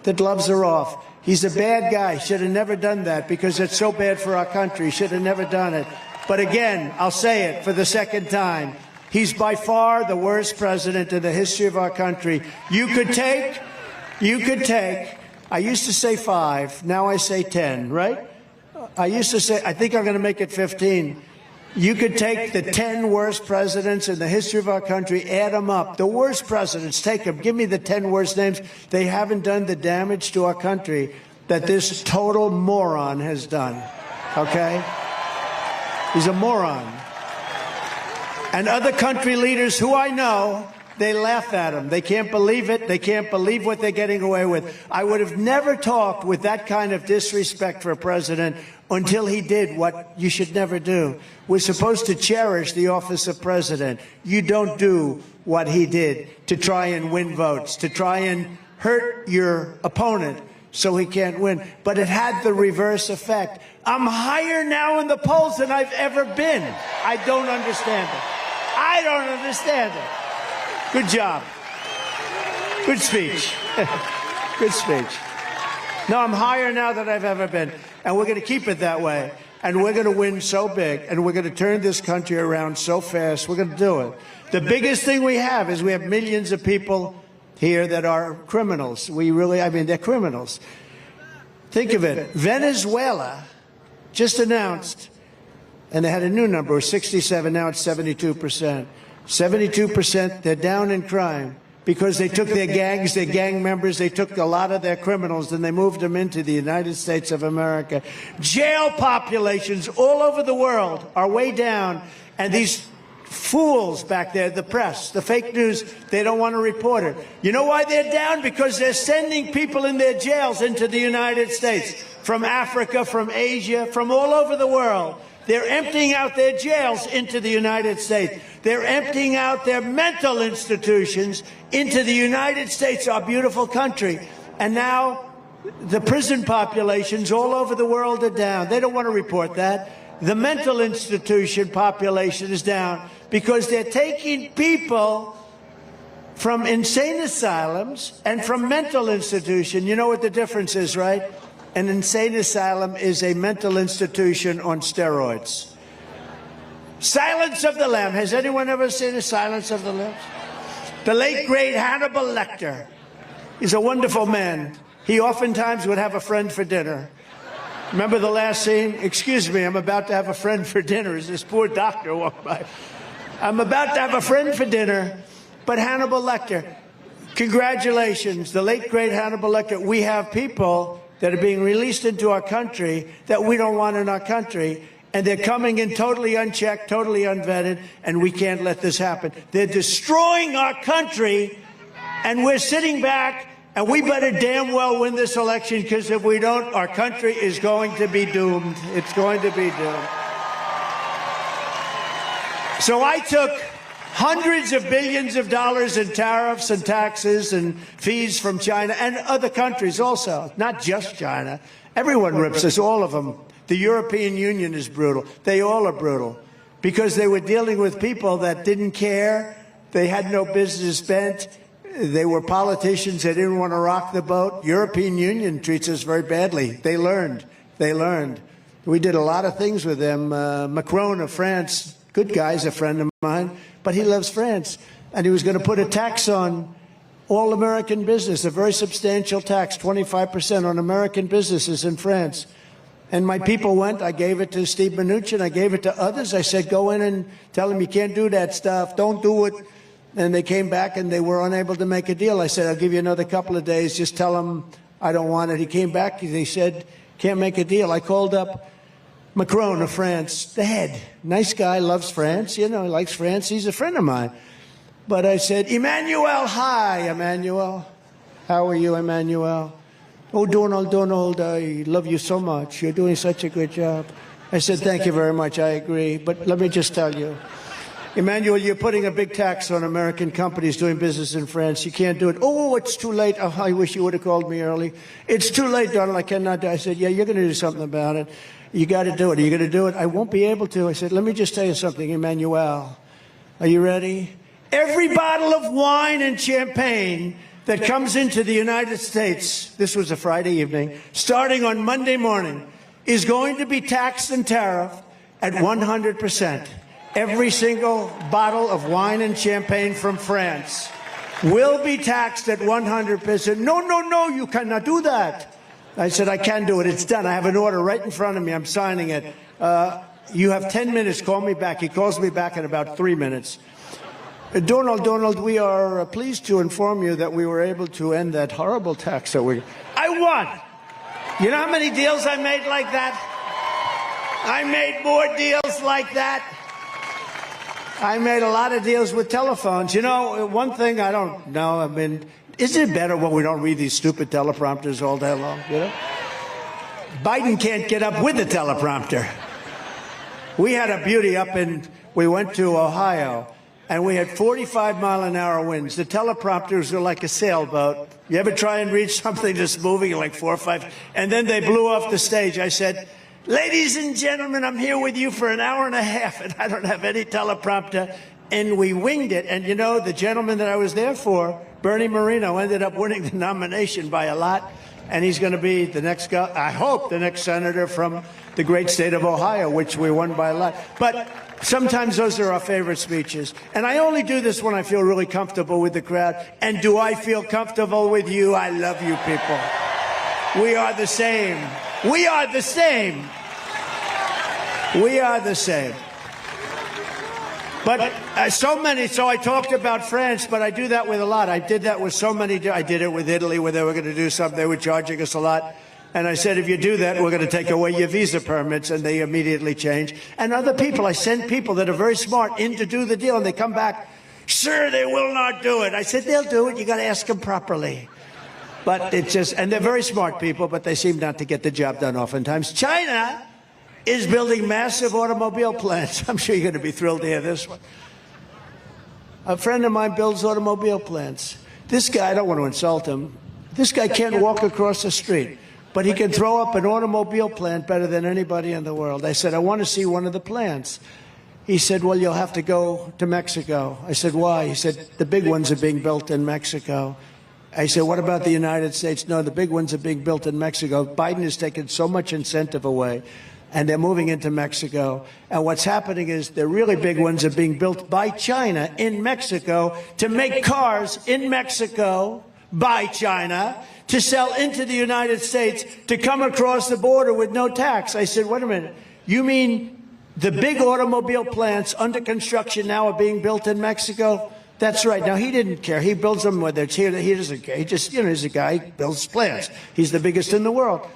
the gloves are off. He's a bad guy. Should have never done that because it's so bad for our country. Should have never done it. But again, I'll say it for the second time. He's by far the worst president in the history of our country. You could take, I used to say 5, now I say 10, right? I used to say, I think I'm going to make it 15. You could take the 10 worst presidents in the history of our country, add them up. The worst presidents, take them. Give me the 10 worst names. They haven't done the damage to our country that this total moron has done, okay? He's a moron. And other country leaders who I know, they laugh at him. They can't believe it. They can't believe what they're getting away with. I would have never talked with that kind of disrespect for a president until he did what you should never do. We're supposed to cherish the office of president. You don't do what he did to try and win votes, to try and hurt your opponent so he can't win. But it had the reverse effect. I'm higher now in the polls than I've ever been. I don't understand it. I don't understand it. Good job. Good speech. Good speech. No, I'm higher now than I've ever been. And we're going to keep it that way. And we're going to win so big. And we're going to turn this country around so fast. We're going to do it. The biggest thing we have is we have millions of people here that are criminals. They're criminals. Think of it. Venezuela just announced, and they had a new number, it was 67, now it's 72%. 72%, they're down in crime because they took their gangs, their gang members, they took a lot of their criminals and they moved them into the United States of America. Jail populations all over the world are way down, and these fools back there, the press, the fake news, they don't want to report it. You know why they're down? Because they're sending people in their jails into the United States, from Africa, from Asia, from all over the world. They're emptying out their jails into the United States. They're emptying out their mental institutions into the United States, our beautiful country. And now the prison populations all over the world are down. They don't want to report that. The mental institution population is down because they're taking people from insane asylums and from mental institution. You know what the difference is, right? An insane asylum is a mental institution on steroids. Silence of the Lambs. Has anyone ever seen a Silence of the Lambs? The late, great Hannibal Lecter. He's a wonderful man. He oftentimes would have a friend for dinner. Remember the last scene? Excuse me, I'm about to have a friend for dinner as this poor doctor walked by. I'm about to have a friend for dinner, but Hannibal Lecter, congratulations, the late, great Hannibal Lecter. We have people that are being released into our country that we don't want in our country, and they're coming in totally unchecked, totally unvetted, and we can't let this happen. They're destroying our country, and we're sitting back, and we better damn well win this election, because if we don't, our country is going to be doomed. It's going to be doomed. So I took hundreds of billions of dollars in tariffs and taxes and fees from China and other countries also, not just China. Everyone rips us, all of them. The European Union is brutal. They all are brutal because they were dealing with people that didn't care. They had no business bent. They were politicians. They didn't want to rock the boat. European Union treats us very badly. They learned. They learned. We did a lot of things with them. Macron of France, good guy, is a friend of mine, but he loves France. And he was going to put a tax on all American business, a very substantial tax, 25% on American businesses in France. And my people went. I gave it to Steve Mnuchin. I gave it to others. I said, go in and tell him you can't do that stuff. Don't do it. And they came back and they were unable to make a deal. I said, I'll give you another couple of days. Just tell him I don't want it. He came back. They said, can't make a deal. I called up Macron of France, the head. Nice guy, loves France. You know, he likes France. He's a friend of mine. But I said, Emmanuel, hi, Emmanuel. How are you, Emmanuel? Oh, Donald, I love you so much. You're doing such a good job. I said, thank you very much. I agree. But let me just tell you, Emmanuel, you're putting a big tax on American companies doing business in France. You can't do it. Oh, it's too late. Oh, I wish you would have called me early. It's too late, Donald. I cannot do it. I said, yeah, you're going to do something about it. You got to do it. Are you going to do it? I won't be able to. I said, let me just tell you something, Emmanuel. Are you ready? Every bottle of wine and champagne that comes into the United States, this was a Friday evening, starting on Monday morning, is going to be taxed and tariffed at 100%. Every single bottle of wine and champagne from France will be taxed at 100%. No, you cannot do that. I said, I can do it. It's done. I have an order right in front of me. I'm signing it. You have 10 minutes. Call me back. He calls me back in about 3 minutes. Donald, we are pleased to inform you that we were able to end that horrible tax that I won. You know how many deals I made like that? I made more deals like that. I made a lot of deals with telephones. You know, one thing I don't know, I mean, isn't it better when we don't read these stupid teleprompters all day long, you know? Biden can't get up with the teleprompter. We had a beauty we went to Ohio, and we had 45-mile-an-hour winds. The teleprompters were like a sailboat. You ever try and read something that's moving like 4 or 5? And then they blew off the stage. I said, ladies and gentlemen, I'm here with you for an hour and a half, and I don't have any teleprompter. And we winged it. And, you know, the gentleman that I was there for, Bernie Moreno, ended up winning the nomination by a lot. And he's going to be the next guy, I hope, the next senator from the great state of Ohio, which we won by a lot. But sometimes those are our favorite speeches. And I only do this when I feel really comfortable with the crowd. And do I feel comfortable with you? I love you people. We are the same. We are the same. We are the same. But so I talked about France, but I do that with a lot. I did that with so many. I did it with Italy, where they were going to do something. They were charging us a lot. And I said, if you do that, we're going to take away your visa permits. And they immediately change. And other people, I send people that are very smart in to do the deal. And they come back, sir, they will not do it. I said, they'll do it. You got to ask them properly. But it's just, and they're very smart people, but they seem not to get the job done oftentimes. China is building massive automobile plants. I'm sure you're going to be thrilled to hear this one. A friend of mine builds automobile plants. This guy, I don't want to insult him, this guy can't walk across the street but he can throw up an automobile plant better than anybody in the world. I said, I want to see one of the plants. He said, well, you'll have to go to Mexico. I said, why? He said, the big ones are being built in Mexico. I said, what about the United States? No, the big ones are being built in Mexico. Biden has taken so much incentive away, and they're moving into Mexico. And what's happening is the really big ones are being built by China in Mexico to make cars in Mexico by China to sell into the United States to come across the border with no tax. I said, wait a minute, you mean the big automobile plants under construction now are being built in Mexico? That's right. Now, he didn't care. He builds them whether it's here. He doesn't care. He just, he's a guy who builds plants. He's the biggest in the world.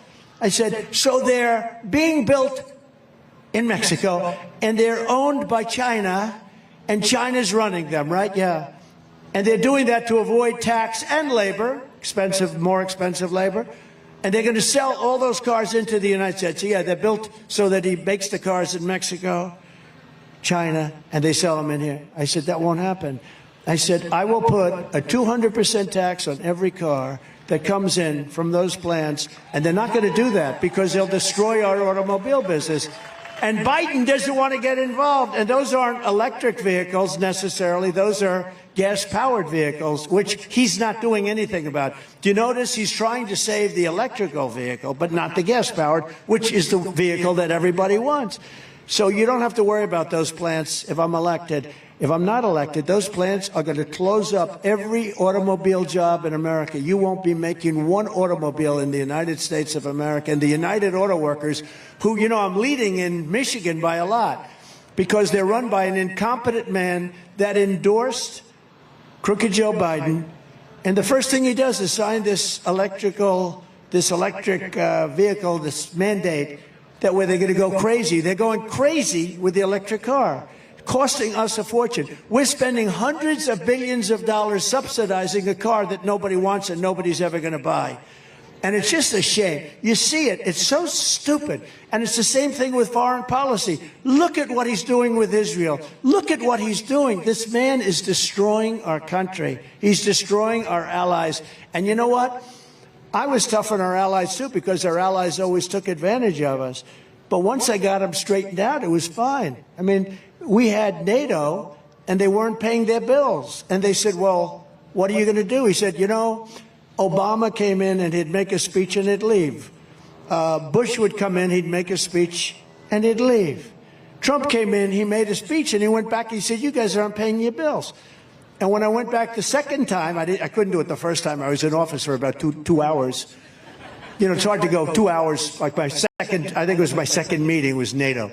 I said, so they're being built in Mexico, and they're owned by China, and China's running them, right? Yeah. And they're doing that to avoid tax and labor, more expensive labor. And they're going to sell all those cars into the United States. So, yeah, they're built so that he makes the cars in Mexico, China, and they sell them in here. I said, that won't happen. I said, I will put a 200% tax on every car that comes in from those plants, and they're not going to do that because they'll destroy our automobile business. And Biden doesn't want to get involved, and those aren't electric vehicles necessarily. Those are gas-powered vehicles, which he's not doing anything about. Do you notice he's trying to save the electrical vehicle, but not the gas-powered, which is the vehicle that everybody wants. So you don't have to worry about those plants if I'm elected. If I'm not elected, those plants are going to close up every automobile job in America. You won't be making one automobile in the United States of America. And the United Auto Workers, who, I'm leading in Michigan by a lot, because they're run by an incompetent man that endorsed crooked Joe Biden. And the first thing he does is sign this electric vehicle, this mandate, that where they're going to go crazy. They're going crazy with the electric car, costing us a fortune. We're spending hundreds of billions of dollars subsidizing a car that nobody wants and nobody's ever going to buy. And it's just a shame. You see it. It's so stupid. And it's the same thing with foreign policy. Look at what he's doing with Israel. Look at what he's doing. This man is destroying our country. He's destroying our allies. And you know what? I was tough on our allies, too, because our allies always took advantage of us. But once I got them straightened out, it was fine. I mean, we had NATO, and they weren't paying their bills. And they said, well, what are you going to do? He said, Obama came in and he'd make a speech and he'd leave. Bush would come in, he'd make a speech and he'd leave. Trump came in, he made a speech and he went back. He said, you guys aren't paying your bills. And when I went back the second time, I couldn't do it the first time. I was in office for about two hours. It's hard to go 2 hours. Like I think it was my second meeting was NATO.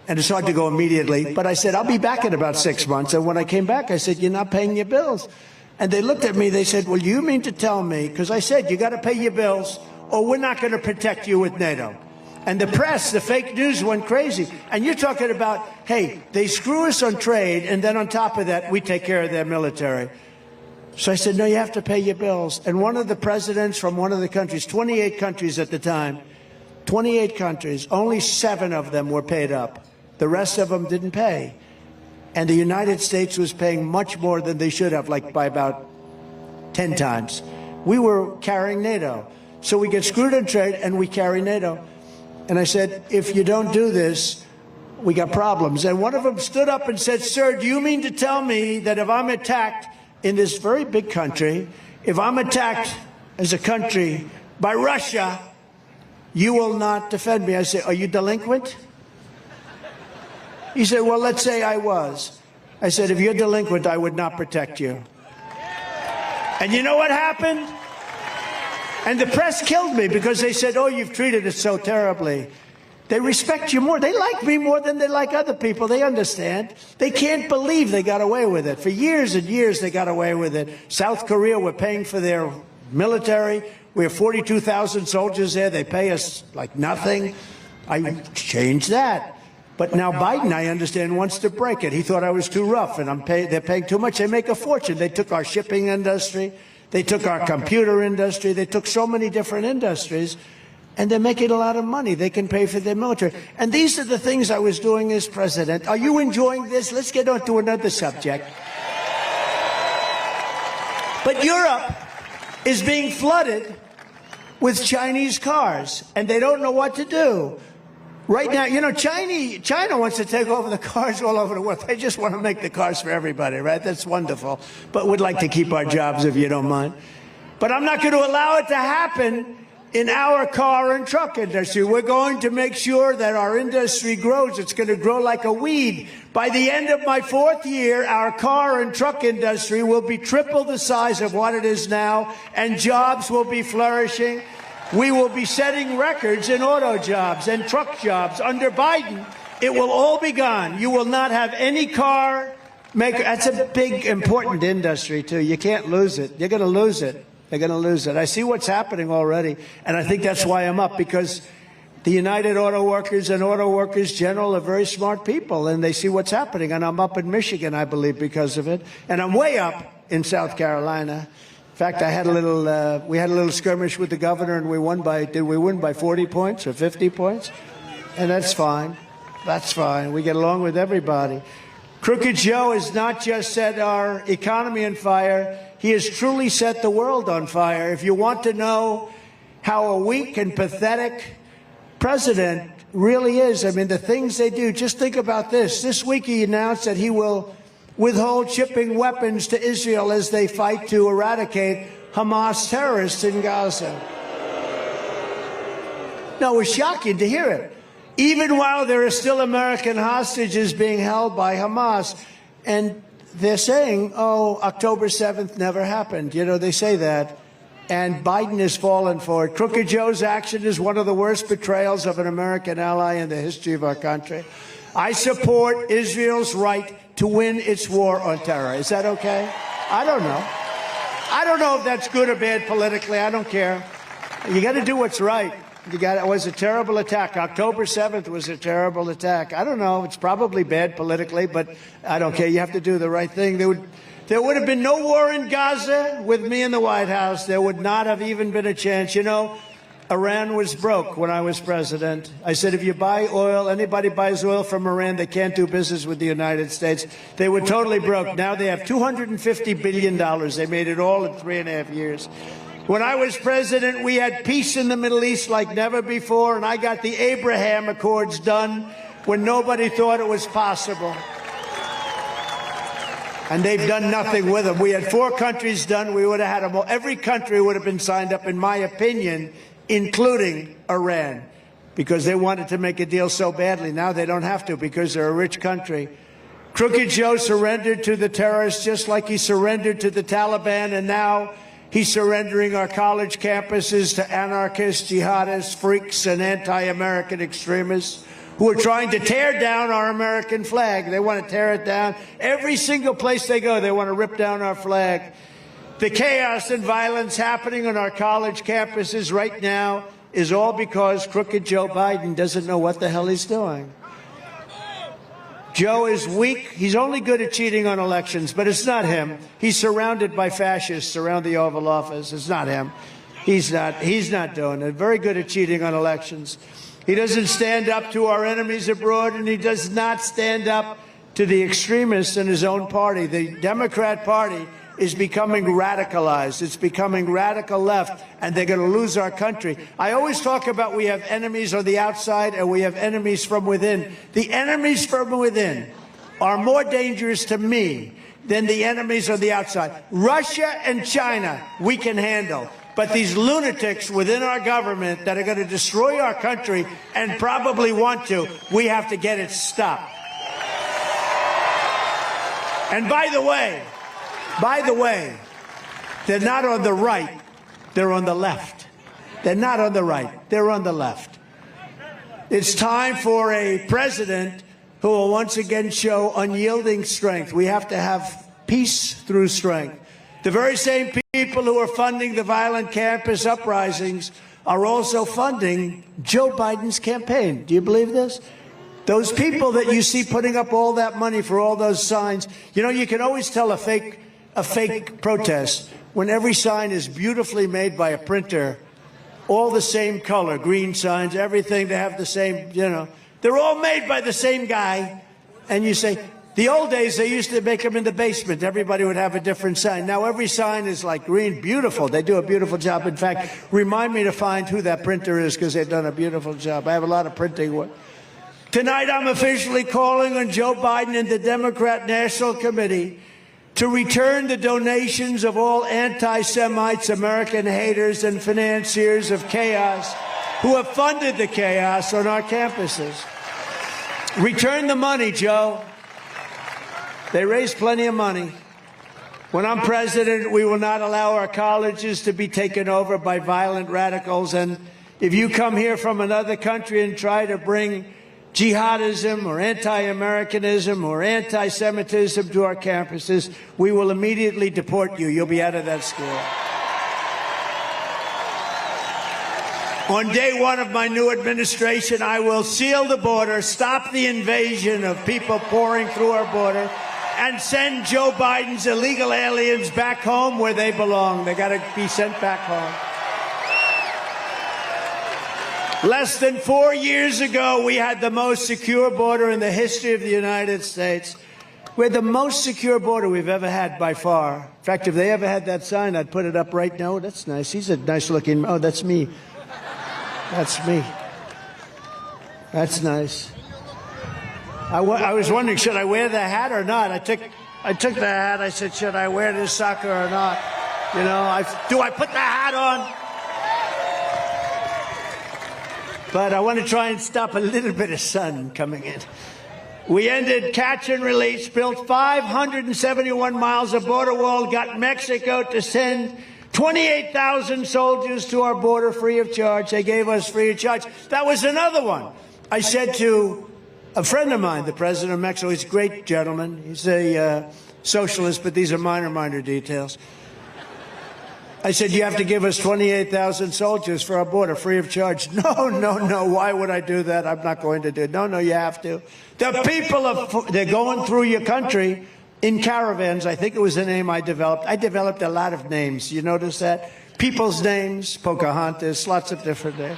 And it's hard to go immediately. But I said, I'll be back in about 6 months. And when I came back, I said, you're not paying your bills. And they looked at me, they said, well, you mean to tell me, because I said, you got to pay your bills or we're not going to protect you with NATO. And the press, the fake news went crazy. And you're talking about, hey, they screw us on trade, and then on top of that, we take care of their military. So I said, no, you have to pay your bills. And one of the presidents from one of the countries, 28 countries at the time, 28 countries, only 7 of them were paid up. The rest of them didn't pay. And the United States was paying much more than they should have, like by about 10 times. We were carrying NATO. So we get screwed on trade and we carry NATO. And I said, if you don't do this, we got problems. And one of them stood up and said, sir, do you mean to tell me that if I'm attacked in this very big country, if I'm attacked as a country by Russia, you will not defend me? I said, are you delinquent? He said, well, let's say I was. I said, if you're delinquent, I would not protect you. And you know what happened? And the press killed me because they said, oh, you've treated us so terribly. They respect you more. They like me more than they like other people. They understand. They can't believe they got away with it. For years and years, they got away with it. South Korea, we're paying for their military. We have 42,000 soldiers there. They pay us like nothing. I changed that. But now Biden, I understand, wants to break it. He thought I was too rough, and they're paying too much. They make a fortune. They took our shipping industry. They took our computer industry. They took so many different industries, and they're making a lot of money. They can pay for their military. And these are the things I was doing as president. Are you enjoying this? Let's get on to another subject. But Europe is being flooded with Chinese cars, and they don't know what to do. Right now, you know, China wants to take over the cars all over the world. They just want to make the cars for everybody, right? That's wonderful. But we'd like to keep our jobs, if you don't mind. But I'm not going to allow it to happen in our car and truck industry. We're going to make sure that our industry grows. It's going to grow like a weed. By the end of my 4th year, our car and truck industry will be triple the size of what it is now, and jobs will be flourishing. We will be setting records in auto jobs and truck jobs. Under Biden, it will all be gone. You will not have any car maker. That's a big, important industry, too. You can't lose it. You're going to lose it. They're going to lose it. I see what's happening already, and I think that's why I'm up, because the United Auto Workers and Auto Workers General are very smart people, and they see what's happening. And I'm up in Michigan, I believe, because of it. And I'm way up in South Carolina. In fact, I had a little, we had a little skirmish with the governor, and we won by, did we win by 40 points or 50 points? And that's fine. That's fine. We get along with everybody. Crooked Joe has not just set our economy on fire, he has truly set the world on fire. If you want to know how a weak and pathetic president really is, I mean, the things they do, just think about this. This week he announced that he will withhold shipping weapons to Israel as they fight to eradicate Hamas terrorists in Gaza. No, it was shocking to hear it. Even while there are still American hostages being held by Hamas. And they're saying, oh, October 7th never happened. You know, they say that. And Biden has fallen for it. Crooked Joe's action is one of the worst betrayals of an American ally in the history of our country. I support Israel's right to win its war on terror. Is that okay? I don't know. I don't know if that's good or bad politically. I don't care. You got to do what's right. It was a terrible attack. October 7th was a terrible attack. I don't know. It's probably bad politically, but I don't care. You have to do the right thing. There would have been no war in Gaza with me in the White House. There would not have even been a chance. You know, Iran was broke when I was president. I said, if you buy oil, anybody buys oil from Iran, they can't do business with the United States. They were totally broke. Now they have $250 billion. They made it all in 3.5 years. When I was president, we had peace in the Middle East like never before, and I got the Abraham Accords done when nobody thought it was possible. And they've done nothing with them. We had 4 countries done. We would have had them all. Every country would have been signed up, in my opinion, including Iran, because they wanted to make a deal so badly. Now they don't have to because they're a rich country. Crooked Joe surrendered to the terrorists just like he surrendered to the Taliban, and now he's surrendering our college campuses to anarchists, jihadists, freaks, and anti-American extremists who are trying to tear down our American flag. They want to tear it down. Every single place they go, they want to rip down our flag. The chaos and violence happening on our college campuses right now is all because Crooked Joe Biden doesn't know what the hell he's doing. Joe is weak. He's only good at cheating on elections, but it's not him. He's surrounded by fascists around the Oval Office. It's not him. He's not doing it. Very good at cheating on elections. He doesn't stand up to our enemies abroad, and he does not stand up to the extremists in his own party. The Democrat Party is becoming radicalized. It's becoming radical left, and they're going to lose our country. I always talk about we have enemies on the outside and we have enemies from within. The enemies from within are more dangerous to me than the enemies on the outside. Russia and China, we can handle. But these lunatics within our government that are going to destroy our country and probably want to, we have to get it stopped. And by the way, they're not on the right, they're on the left. They're not on the right, they're on the left. It's time for a president who will once again show unyielding strength. We have to have peace through strength. The very same people who are funding the violent campus uprisings are also funding Joe Biden's campaign. Do you believe this? Those people that you see putting up all that money for all those signs, you know, you can always tell a fake protest when every sign is beautifully made by a printer, all the same color, green signs, everything, they have the same, you know, they're all made by the same guy. And you say, The old days, they used to make them in the basement. Everybody would have a different sign. Now every sign is like green, beautiful. They do a beautiful job. In fact, remind me to find who that printer is because they've done a beautiful job. I have a lot of printing work. Tonight, I'm officially calling on Joe Biden and the Democrat National Committee to return the donations of all anti-Semites, American haters, and financiers of chaos who have funded the chaos on our campuses. Return the money, Joe. They raise plenty of money. When I'm president, we will not allow our colleges to be taken over by violent radicals. And if you come here from another country and try to bring jihadism or anti-Americanism or anti-Semitism to our campuses, we will immediately deport you. You'll be out of that school. On day one of my new administration, I will seal the border, stop the invasion of people pouring through our border, and send Joe Biden's illegal aliens back home where they belong. They got to be sent back home. Less than 4 years ago, we had the most secure border in the history of the United States. We had the most secure border we've ever had by far. In fact, if they ever had that sign, I'd put it up right now. Oh, that's nice. He's a nice looking. Oh, that's me. That's me. That's nice. I was wondering, should I wear the hat or not? I took the hat. I said, should I wear this sucker or not? You know, do I put the hat on? But I want to try and stop a little bit of sun coming in. We ended catch and release, built 571 miles of border wall, got Mexico to send 28,000 soldiers to our border free of charge. They gave us free of charge. That was another one. I said to a friend of mine, the president of Mexico, he's a great gentleman. He's a socialist, but these are minor details. I said, you have to give us 28,000 soldiers for our border free of charge. No. Why would I do that? I'm not going to do it. No, you have to. The people, they're going through your country in caravans. I think it was the name I developed. I developed a lot of names. You notice that? People's names, Pocahontas, lots of different names.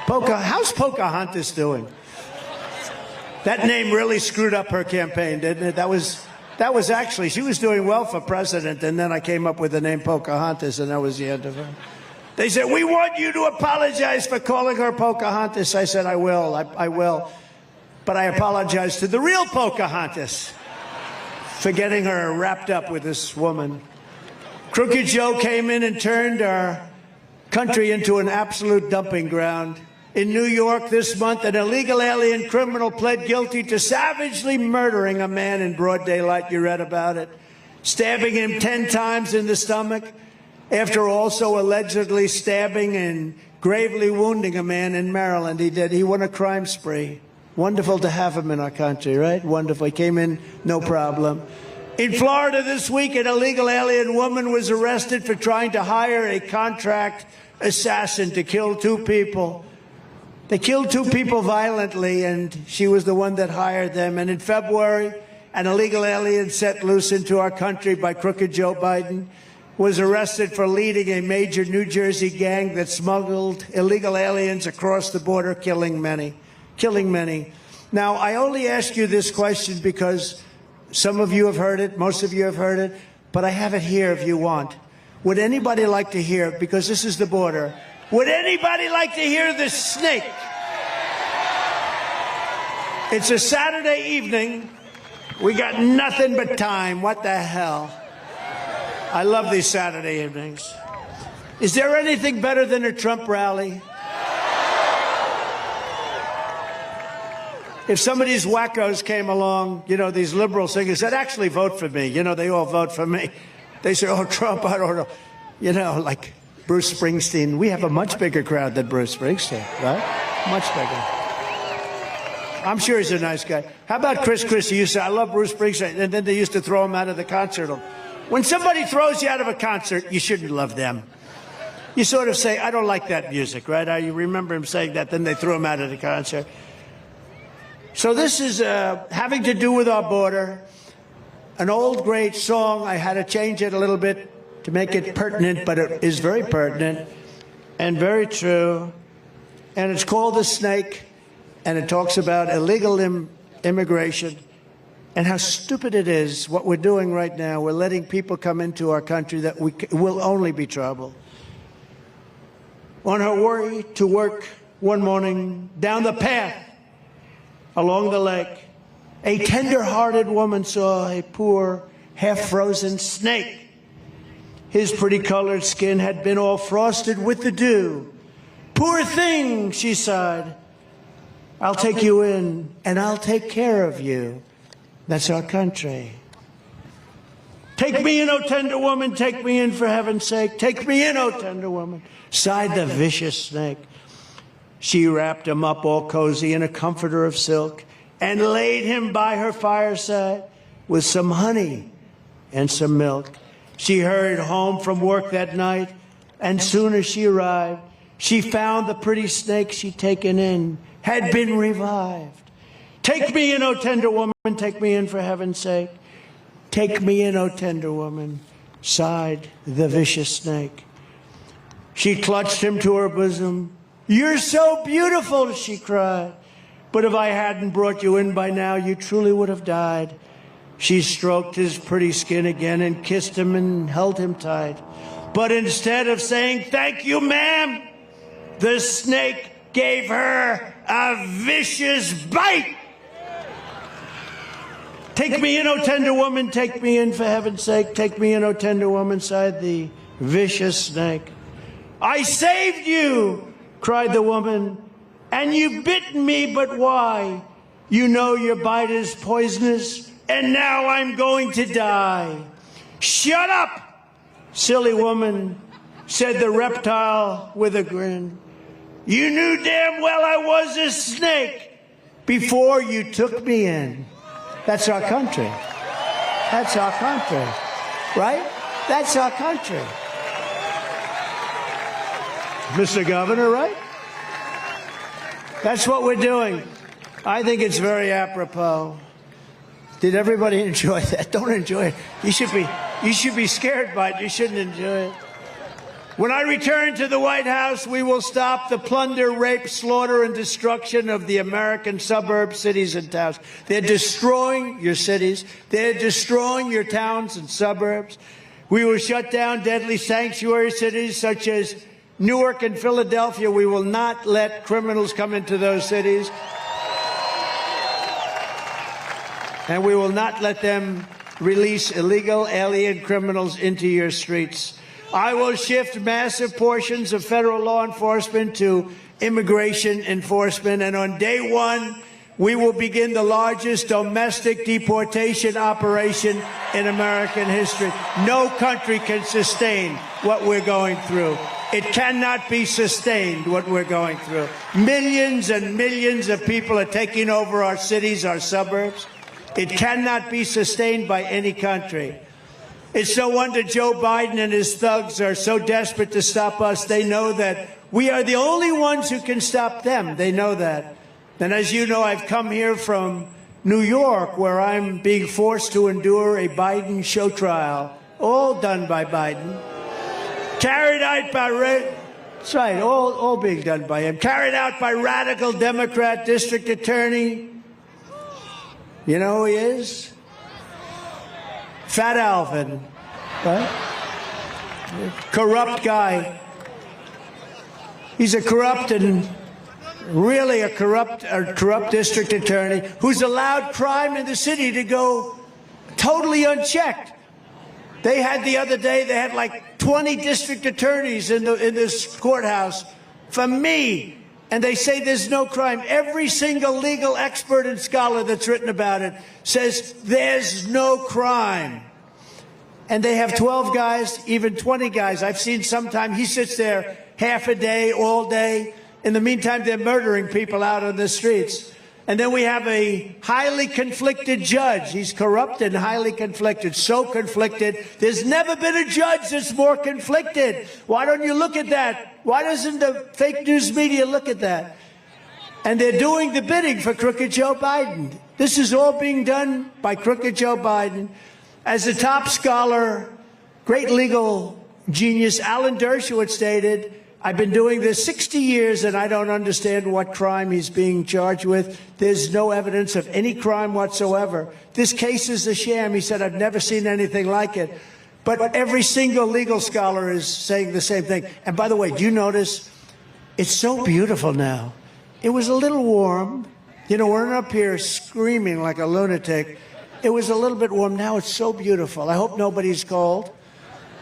How's Pocahontas doing? That name really screwed up her campaign, didn't it? That was actually, she was doing well for president, and then I came up with the name Pocahontas, and that was the end of her. They said, we want you to apologize for calling her Pocahontas. I said, I will. I will. But I apologize to the real Pocahontas for getting her wrapped up with this woman. Crooked Joe came in and turned our country into an absolute dumping ground. In New York this month, an illegal alien criminal pled guilty to savagely murdering a man in broad daylight. You read about it. Stabbing him 10 times in the stomach, after also allegedly stabbing and gravely wounding a man in Maryland. He won a crime spree. Wonderful to have him in our country, right? Wonderful. He came in, no problem. In Florida this week, an illegal alien woman was arrested for trying to hire a contract assassin to kill 2 people. They killed 2 people violently, and she was the one that hired them. And in February, an illegal alien set loose into our country by Crooked Joe Biden was arrested for leading a major New Jersey gang that smuggled illegal aliens across the border, killing many. Now, I only ask you this question because some of you have heard it, most of you have heard it, but I have it here if you want. Would anybody like to hear, because this is the border, would anybody like to hear the snake? It's a Saturday evening. We got nothing but time. What the hell? I love these Saturday evenings. Is there anything better than a Trump rally? If some of these wackos came along, you know, these liberal singers said, actually vote for me. You know, they all vote for me. They say, oh, Trump, I don't know. You know, like Bruce Springsteen. We have a much bigger crowd than Bruce Springsteen, right? Much bigger. I'm sure he's a nice guy. How about Chris Christie? You say, I love Bruce Springsteen. And then they used to throw him out of the concert. When somebody throws you out of a concert, you shouldn't love them. You sort of say, I don't like that music, right? You remember him saying that, then they threw him out of the concert. So this is having to do with our border. An old great song. I had to change it a little bit to make it pertinent, but it is very pertinent and very true. And it's called The Snake, and it talks about illegal immigration and how stupid it is what we're doing right now. We're letting people come into our country that will only be trouble. On her way to work one morning, down the path along the lake, a tender-hearted woman saw a poor, half-frozen snake. His pretty colored skin had been all frosted with the dew. "Poor thing," she sighed. "I'll take you in, and I'll take care of you." That's our country. "Take me in, O tender woman, take me in for heaven's sake. Take me in, O tender woman," sighed the vicious snake. She wrapped him up all cozy in a comforter of silk and laid him by her fireside with some honey and some milk. She hurried home from work that night, and soon as she arrived, she found the pretty snake she'd taken in had been revived. "Take me in, O tender woman, take me in for heaven's sake. Take me in, O tender woman," sighed the vicious snake. She clutched him to her bosom. "You're so beautiful," she cried. "But if I hadn't brought you in by now, you truly would have died." She stroked his pretty skin again and kissed him and held him tight. But instead of saying, "Thank you, ma'am," the snake gave her a vicious bite. "Take me in, O tender woman, take me in for heaven's sake. Take me in, O tender woman," sighed the vicious snake. "I saved you," cried the woman, "and you've bitten me, but why? You know your bite is poisonous, and now I'm going to die." "Shut up, silly woman," said the reptile with a grin. "You knew damn well I was a snake before you took me in." That's our country. That's our country, right? That's our country. Mr. Governor, right? That's what we're doing. I think it's very apropos. Did everybody enjoy that? Don't enjoy it. You should be scared by it. You shouldn't enjoy it. When I return to the White House, we will stop the plunder, rape, slaughter, and destruction of the American suburbs, cities, and towns. They're destroying your cities. They're destroying your towns and suburbs. We will shut down deadly sanctuary cities such as Newark and Philadelphia. We will not let criminals come into those cities. And we will not let them release illegal alien criminals into your streets. I will shift massive portions of federal law enforcement to immigration enforcement, and on day one, we will begin the largest domestic deportation operation in American history. No country can sustain what we're going through. It cannot be sustained, what we're going through. Millions and millions of people are taking over our cities, our suburbs. It cannot be sustained by any country. It's no wonder Joe Biden and his thugs are so desperate to stop us. They know that we are the only ones who can stop them. They know that. And as you know, I've come here from New York, where I'm being forced to endure a Biden show trial, all done by Biden. Carried out by, that's right, all being done by him. Carried out by radical Democrat district attorney. You know who he is? Fat Alvin, right? Corrupt guy. He's a corrupt and really a corrupt district attorney who's allowed crime in the city to go totally unchecked. They had the other day, they had like 20 district attorneys in this courthouse for me. And they say there's no crime. Every single legal expert and scholar that's written about it says there's no crime. And they have 12 guys, even 20 guys. I've seen sometime he sits there half a day, all day. In the meantime, they're murdering people out on the streets. And then we have a highly conflicted judge. He's corrupt and highly conflicted, so conflicted. There's never been a judge that's more conflicted. Why don't you look at that? Why doesn't the fake news media look at that? And they're doing the bidding for crooked Joe Biden. This is all being done by crooked Joe Biden. As the top scholar, great legal genius Alan Dershowitz stated, I've been doing this 60 years, and I don't understand what crime he's being charged with. There's no evidence of any crime whatsoever. This case is a sham. He said, I've never seen anything like it. But every single legal scholar is saying the same thing. And by the way, do you notice it's so beautiful now? It was a little warm. You know, we're up here screaming like a lunatic. It was a little bit warm. Now it's so beautiful. I hope nobody's cold.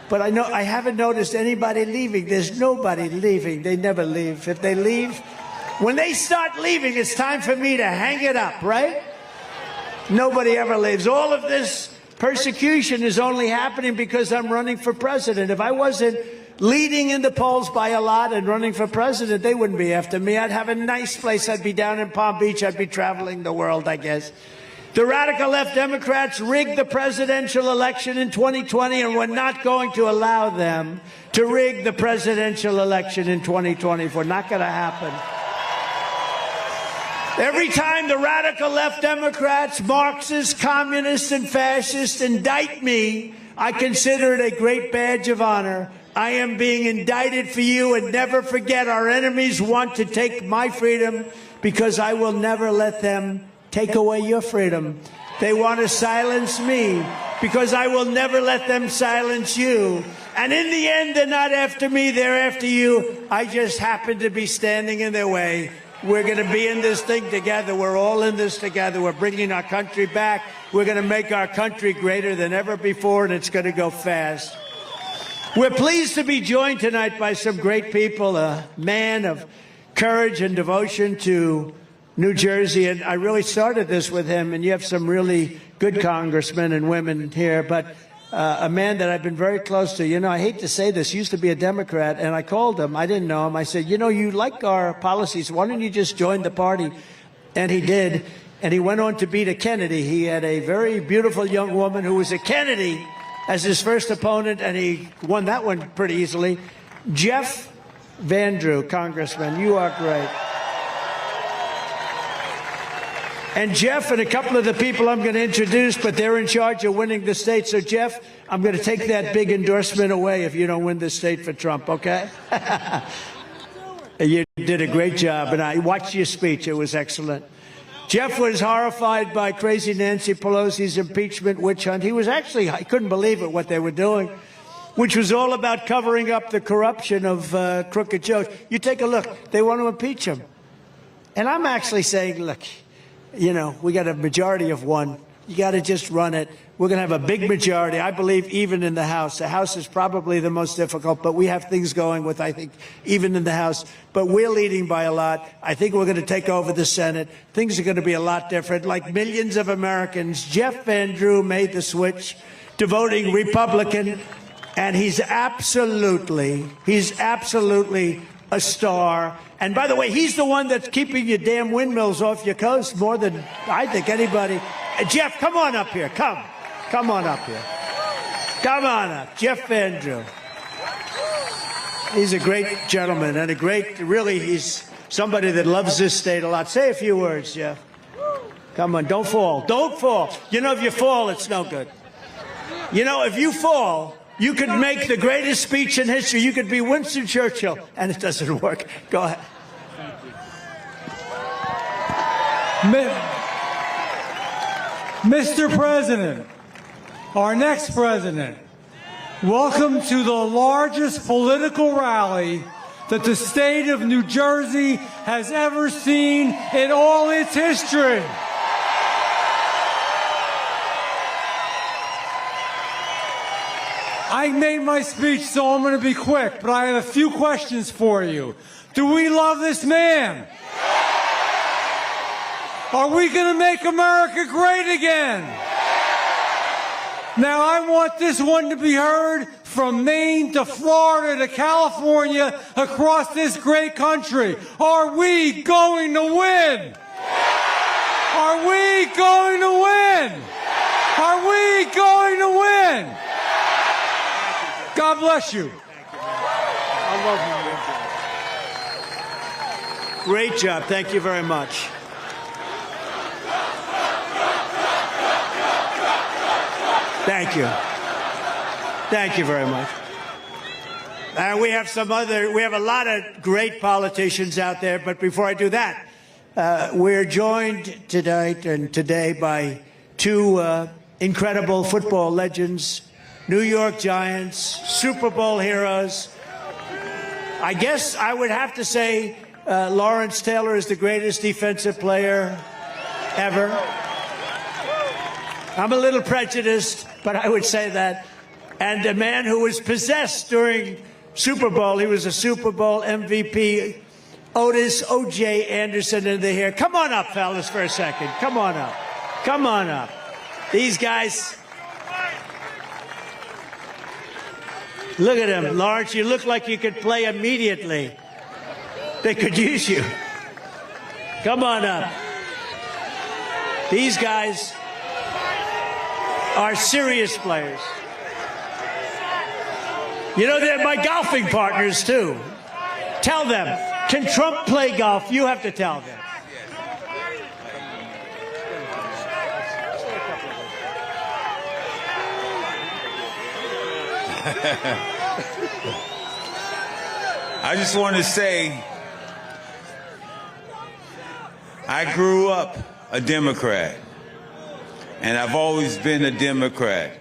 But I haven't noticed anybody leaving. There's nobody leaving. They never leave. If they leave, when they start leaving, it's time for me to hang it up, right? Nobody ever leaves. All of this persecution is only happening because I'm running for president. If I wasn't leading in the polls by a lot and running for president, they wouldn't be after me. I'd have a nice place. I'd be down in Palm Beach. I'd be traveling the world, I guess. The radical left Democrats rigged the presidential election in 2020, and we're not going to allow them to rig the presidential election in 2024. Not going to happen. Every time the radical left Democrats, Marxists, communists, and fascists indict me, I consider it a great badge of honor. I am being indicted for you, and never forget, our enemies want to take my freedom because I will never let them take away your freedom. They want to silence me because I will never let them silence you. And in the end, they're not after me, they're after you. I just happen to be standing in their way. We're going to be in this thing together. We're all in this together. We're bringing our country back. We're going to make our country greater than ever before, and it's going to go fast. We're pleased to be joined tonight by some great people, a man of courage and devotion to New Jersey, and I really started this with him, and you have some really good congressmen and women here, but a man that I've been very close to. You know, I hate to say this, used to be a Democrat, and I called him. I didn't know him. I said, you know, you like our policies. Why don't you just join the party? And he did, and he went on to beat a Kennedy. He had a very beautiful young woman who was a Kennedy as his first opponent, and he won that one pretty easily. Jeff Van Drew, Congressman, you are great. And Jeff and a couple of the people I'm going to introduce, but they're in charge of winning the state. So, Jeff, I'm going to take that big endorsement away if you don't win the state for Trump, okay? You did a great job, and I watched your speech. It was excellent. Jeff was horrified by crazy Nancy Pelosi's impeachment witch hunt. He was actually, I couldn't believe it, what they were doing, which was all about covering up the corruption of crooked Joes. You take a look. They want to impeach him. And I'm actually saying, look, you know, we got a majority of one. You got to just run it. We're going to have a big majority, I believe, even in the House. The House is probably the most difficult, but we have things going with, I think, even in the House. But we're leading by a lot. I think we're going to take over the Senate. Things are going to be a lot different. Like millions of Americans, Jeff Van Drew made the switch to voting Republican, and he's absolutely a star. And by the way, he's the one that's keeping your damn windmills off your coast more than I think anybody. Jeff, come on up here. Come on up here. Come on up. Jeff Van Drew. He's a great gentleman and he's somebody that loves this state a lot. Say a few words, Jeff. Come on, don't fall. Don't fall. You know, if you fall, it's no good. You know, if you fall, you could make the greatest speech in history. You could be Winston Churchill, and it doesn't work. Go ahead. Mr. President, our next president, welcome to the largest political rally that the state of New Jersey has ever seen in all its history. I made my speech, so I'm going to be quick, but I have a few questions for you. Do we love this man? Are we going to make America great again? Now, I want this one to be heard from Maine to Florida to California, across this great country. Are we going to win? Are we going to win? Are we going to win? God bless you. I love you. Great job. Thank you very much. Thank you. Thank you very much. We have a lot of great politicians out there, but before I do that, we're joined today by two incredible football legends, New York Giants, Super Bowl heroes. I guess I would have to say Lawrence Taylor is the greatest defensive player ever. I'm a little prejudiced, but I would say that. And a man who was possessed during Super Bowl. He was a Super Bowl MVP. Otis O.J. Anderson in the here. Come on up, fellas, for a second. Come on up. Come on up. These guys. Look at him. Lawrence, you look like you could play immediately. They could use you. Come on up. These guys are serious players. You know, they're my golfing partners, too. Tell them, can Trump play golf? You have to tell them. I just want to say, I grew up a Democrat, and I've always been a Democrat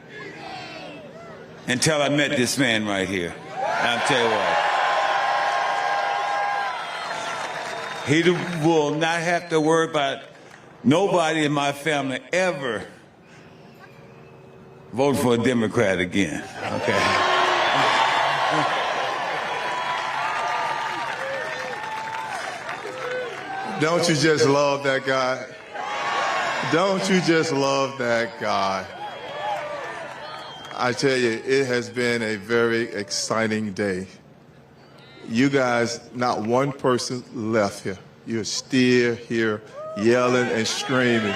until I met this man right here. I'll tell you what. He will not have to worry about nobody in my family ever voting for a Democrat again, okay? Don't you just love that guy? Don't you just love that guy? I tell you, it has been a very exciting day. You guys, not one person left here. You're still here yelling and screaming.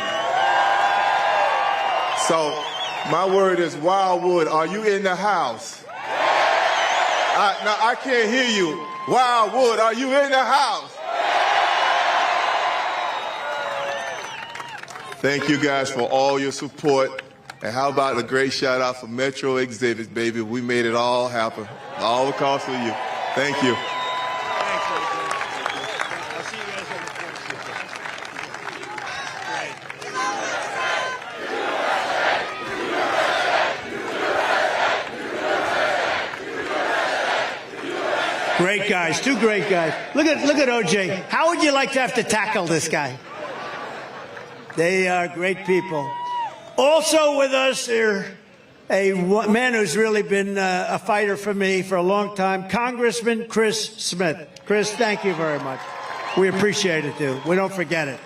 So my word is, Wildwood, are you in the house? Now, I can't hear you. Wildwood, are you in the house? Thank you guys for all your support. And how about a great shout out for Metro Exhibits, baby? We made it all happen, all because of you. Thank you. Thanks, I'll see you guys on the 14th. Great guys, two great guys. Look at OJ. How would you like to have to tackle this guy? They are great people. Also with us here, a man who's really been a fighter for me for a long time, Congressman Chris Smith. Chris, thank you very much. We appreciate it, dude. We don't forget it.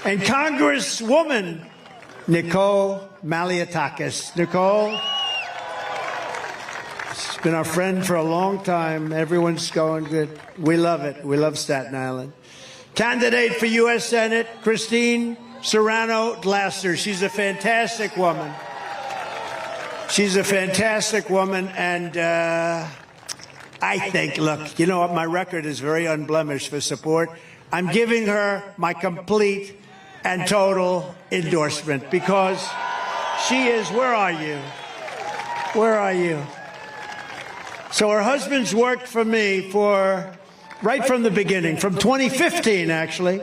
And Congresswoman Nicole Malliotakis. Nicole, she's been our friend for a long time. Everyone's going good. We love it. We love Staten Island. Candidate for U.S. Senate, Christine Serrano Glasser. She's a fantastic woman. She's a fantastic woman, and I think, look, you know what? My record is very unblemished for support. I'm giving her my complete and total endorsement because she is, where are you? Where are you? So her husband's worked for me right from the beginning, from 2015, actually.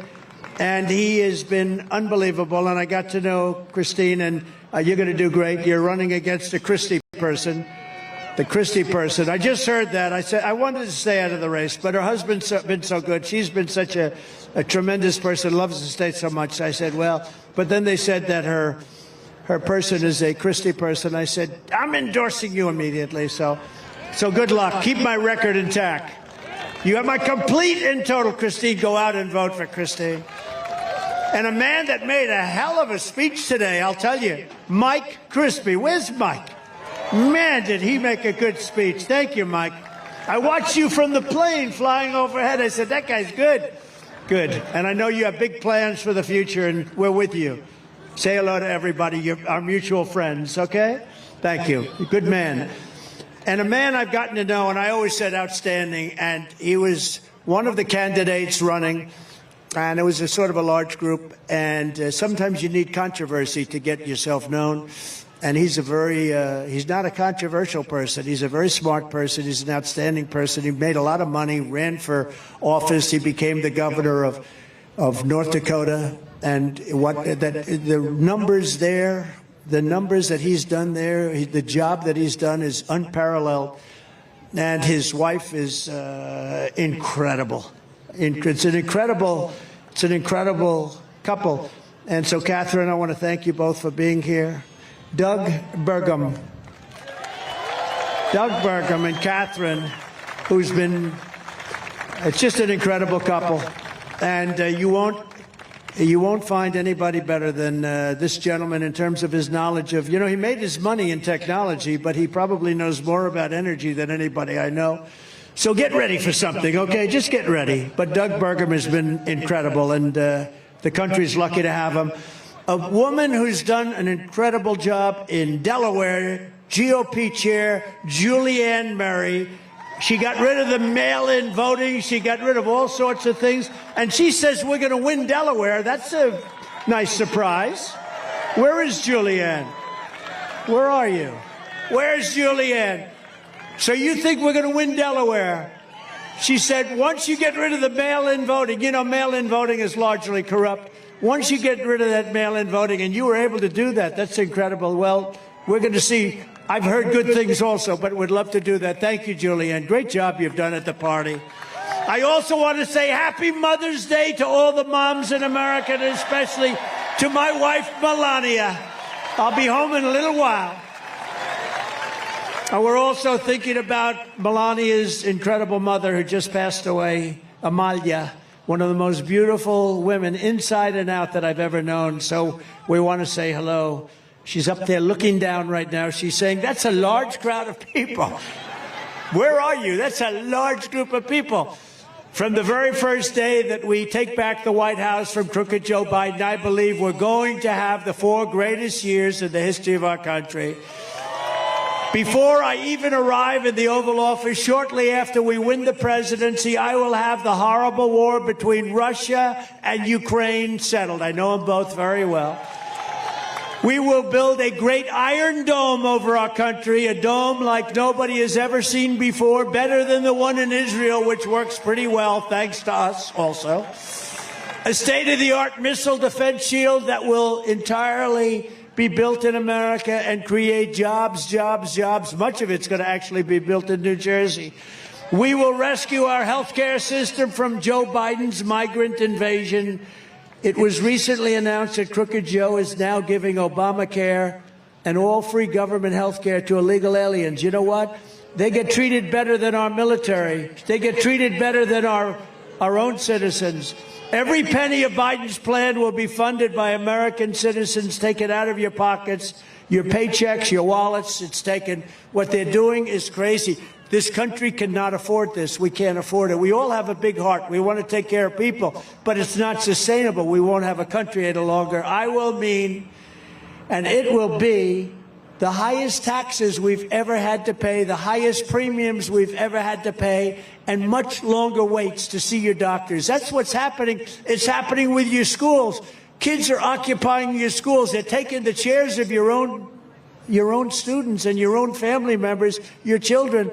And he has been unbelievable. And I got to know Christine, and you're going to do great. You're running against a Christie person. The Christie person. I just heard that. I said, I wanted to stay out of the race, but her husband's been so good. She's been such a tremendous person, loves the state so much. I said, well, but then they said that her person is a Christie person. I said, I'm endorsing you immediately. So good luck. Keep my record intact. You have my complete and total, Christine. Go out and vote for Christine. And a man that made a hell of a speech today, I'll tell you, Mike Crispy. Where's Mike? Man, did he make a good speech. Thank you, Mike. I watched you from the plane flying overhead. I said, that guy's good. Good. And I know you have big plans for the future, and we're with you. Say hello to everybody, our mutual friends, okay? Thank you. Good man. And a man I've gotten to know, and I always said outstanding, and he was one of the candidates running, and it was a sort of a large group, and sometimes you need controversy to get yourself known. And he's he's not a controversial person. He's a very smart person. He's an outstanding person. He made a lot of money, ran for office. He became the governor of North Dakota. And the numbers there, the numbers that he's done there, the job that he's done is unparalleled. And his wife is incredible. It's an incredible couple. And so, Catherine, I want to thank you both for being here. Doug Burgum and Catherine, who's been, it's just an incredible couple. And you won't find anybody better than this gentleman in terms of his knowledge of, he made his money in technology, but he probably knows more about energy than anybody I know. So get ready for something, okay? Just get ready. But Doug Burgum has been incredible, and the country's lucky to have him. A woman who's done an incredible job in Delaware, GOP chair, Julianne Murray. She got rid of the mail-in voting. She got rid of all sorts of things. And she says we're going to win Delaware. That's a nice surprise. Where is Julianne? Where are you? Where's Julianne? So you think we're going to win Delaware? She said once you get rid of the mail-in voting, mail-in voting is largely corrupt. Once you get rid of that mail-in voting, and you were able to do that, that's incredible. Well, we're going to see. I've heard good things also, but would love to do that. Thank you, Julianne. Great job you've done at the party. I also want to say Happy Mother's Day to all the moms in America, and especially to my wife, Melania. I'll be home in a little while. And we're also thinking about Melania's incredible mother who just passed away, Amalia, one of the most beautiful women inside and out that I've ever known. So we want to say hello. She's up there looking down right now. She's saying, that's a large crowd of people. Where are you? That's a large group of people. From the very first day that we take back the White House from crooked Joe Biden, I believe we're going to have the 4 greatest years in the history of our country. Before I even arrive in the Oval Office, shortly after we win the presidency, I will have the horrible war between Russia and Ukraine settled. I know them both very well. We will build a great iron dome over our country, a dome like nobody has ever seen before, better than the one in Israel, which works pretty well, thanks to us also. A state-of-the-art missile defense shield that will entirely be built in America and create jobs, jobs, jobs. Much of it's going to actually be built in New Jersey. We will rescue our health care system from Joe Biden's migrant invasion. It was recently announced that Crooked Joe is now giving Obamacare and all free government health care to illegal aliens. You know what? They get treated better than our military. They get treated better than our own citizens. Every penny of Biden's plan will be funded by American citizens. Take it out of your pockets, your paychecks, your wallets. It's taken. What they're doing is crazy. This country cannot afford this. We can't afford it. We all have a big heart. We want to take care of people, but it's not sustainable. We won't have a country any longer. I will mean, and it will be, the highest taxes we've ever had to pay, the highest premiums we've ever had to pay, and much longer waits to see your doctors. That's what's happening. It's happening with your schools. Kids are occupying your schools. They're taking the chairs of your own students and your own family members, your children,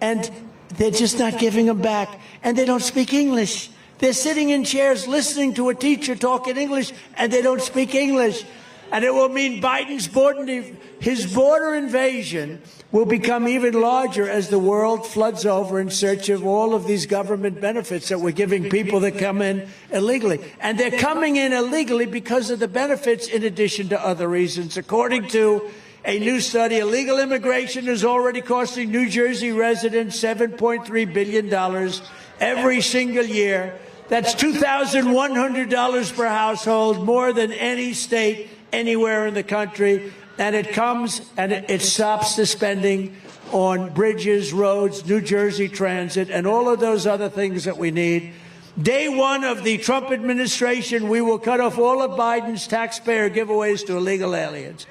and they're just not giving them back. And they don't speak English. They're sitting in chairs listening to a teacher talk in English, and they don't speak English. And it will mean Biden's border invasion will become even larger as the world floods over in search of all of these government benefits that we're giving people that come in illegally. And they're coming in illegally because of the benefits in addition to other reasons. According to a new study, illegal immigration is already costing New Jersey residents $7.3 billion every single year. That's $2,100 per household, more than any state anywhere in the country. And it comes and it stops the spending on bridges, roads, New Jersey Transit, and all of those other things that we need. Day one of the Trump administration, we will cut off all of Biden's taxpayer giveaways to illegal aliens.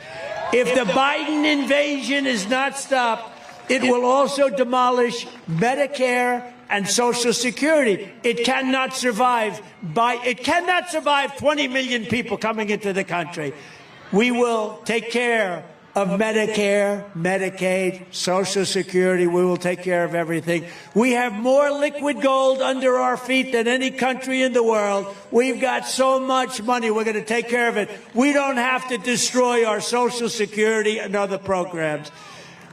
If the Biden invasion is not stopped, it will also demolish Medicare and Social Security. It cannot survive 20 million people coming into the country. We will take care of Medicare, Medicaid, Social Security. We will take care of everything. We have more liquid gold under our feet than any country in the world. We've got so much money. We're going to take care of it. We don't have to destroy our Social Security and other programs.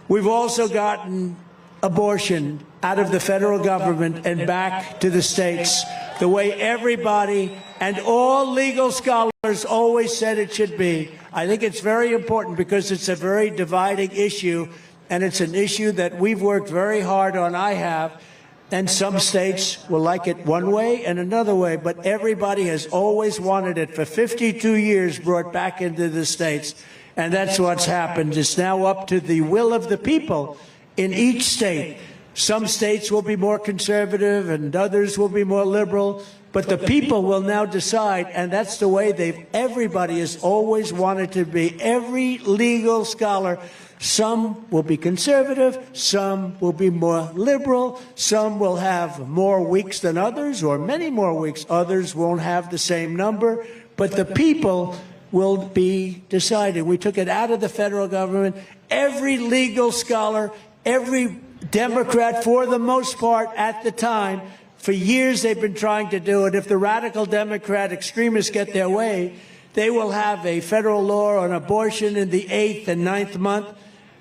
We've also gotten abortion out of the federal government and back to the states, the way everybody and all legal scholars always said it should be. I think it's very important because it's a very dividing issue, and it's an issue that we've worked very hard on. I have, and some states will like it one way and another way, but everybody has always wanted it for 52 years brought back into the states, and that's what's happened. It's now up to the will of the people in each state. Some states will be more conservative and others will be more liberal, but the people will now decide, and that's the way everybody has always wanted to be. Every legal scholar, some will be conservative, some will be more liberal, some will have more weeks than others, or many more weeks. Others won't have the same number, but the people will be deciding. We took it out of the federal government. Every legal scholar, every Democrat, for the most part, at the time, for years they've been trying to do it. If the radical Democrat extremists get their way, they will have a federal law on abortion in the 8th and 9th month,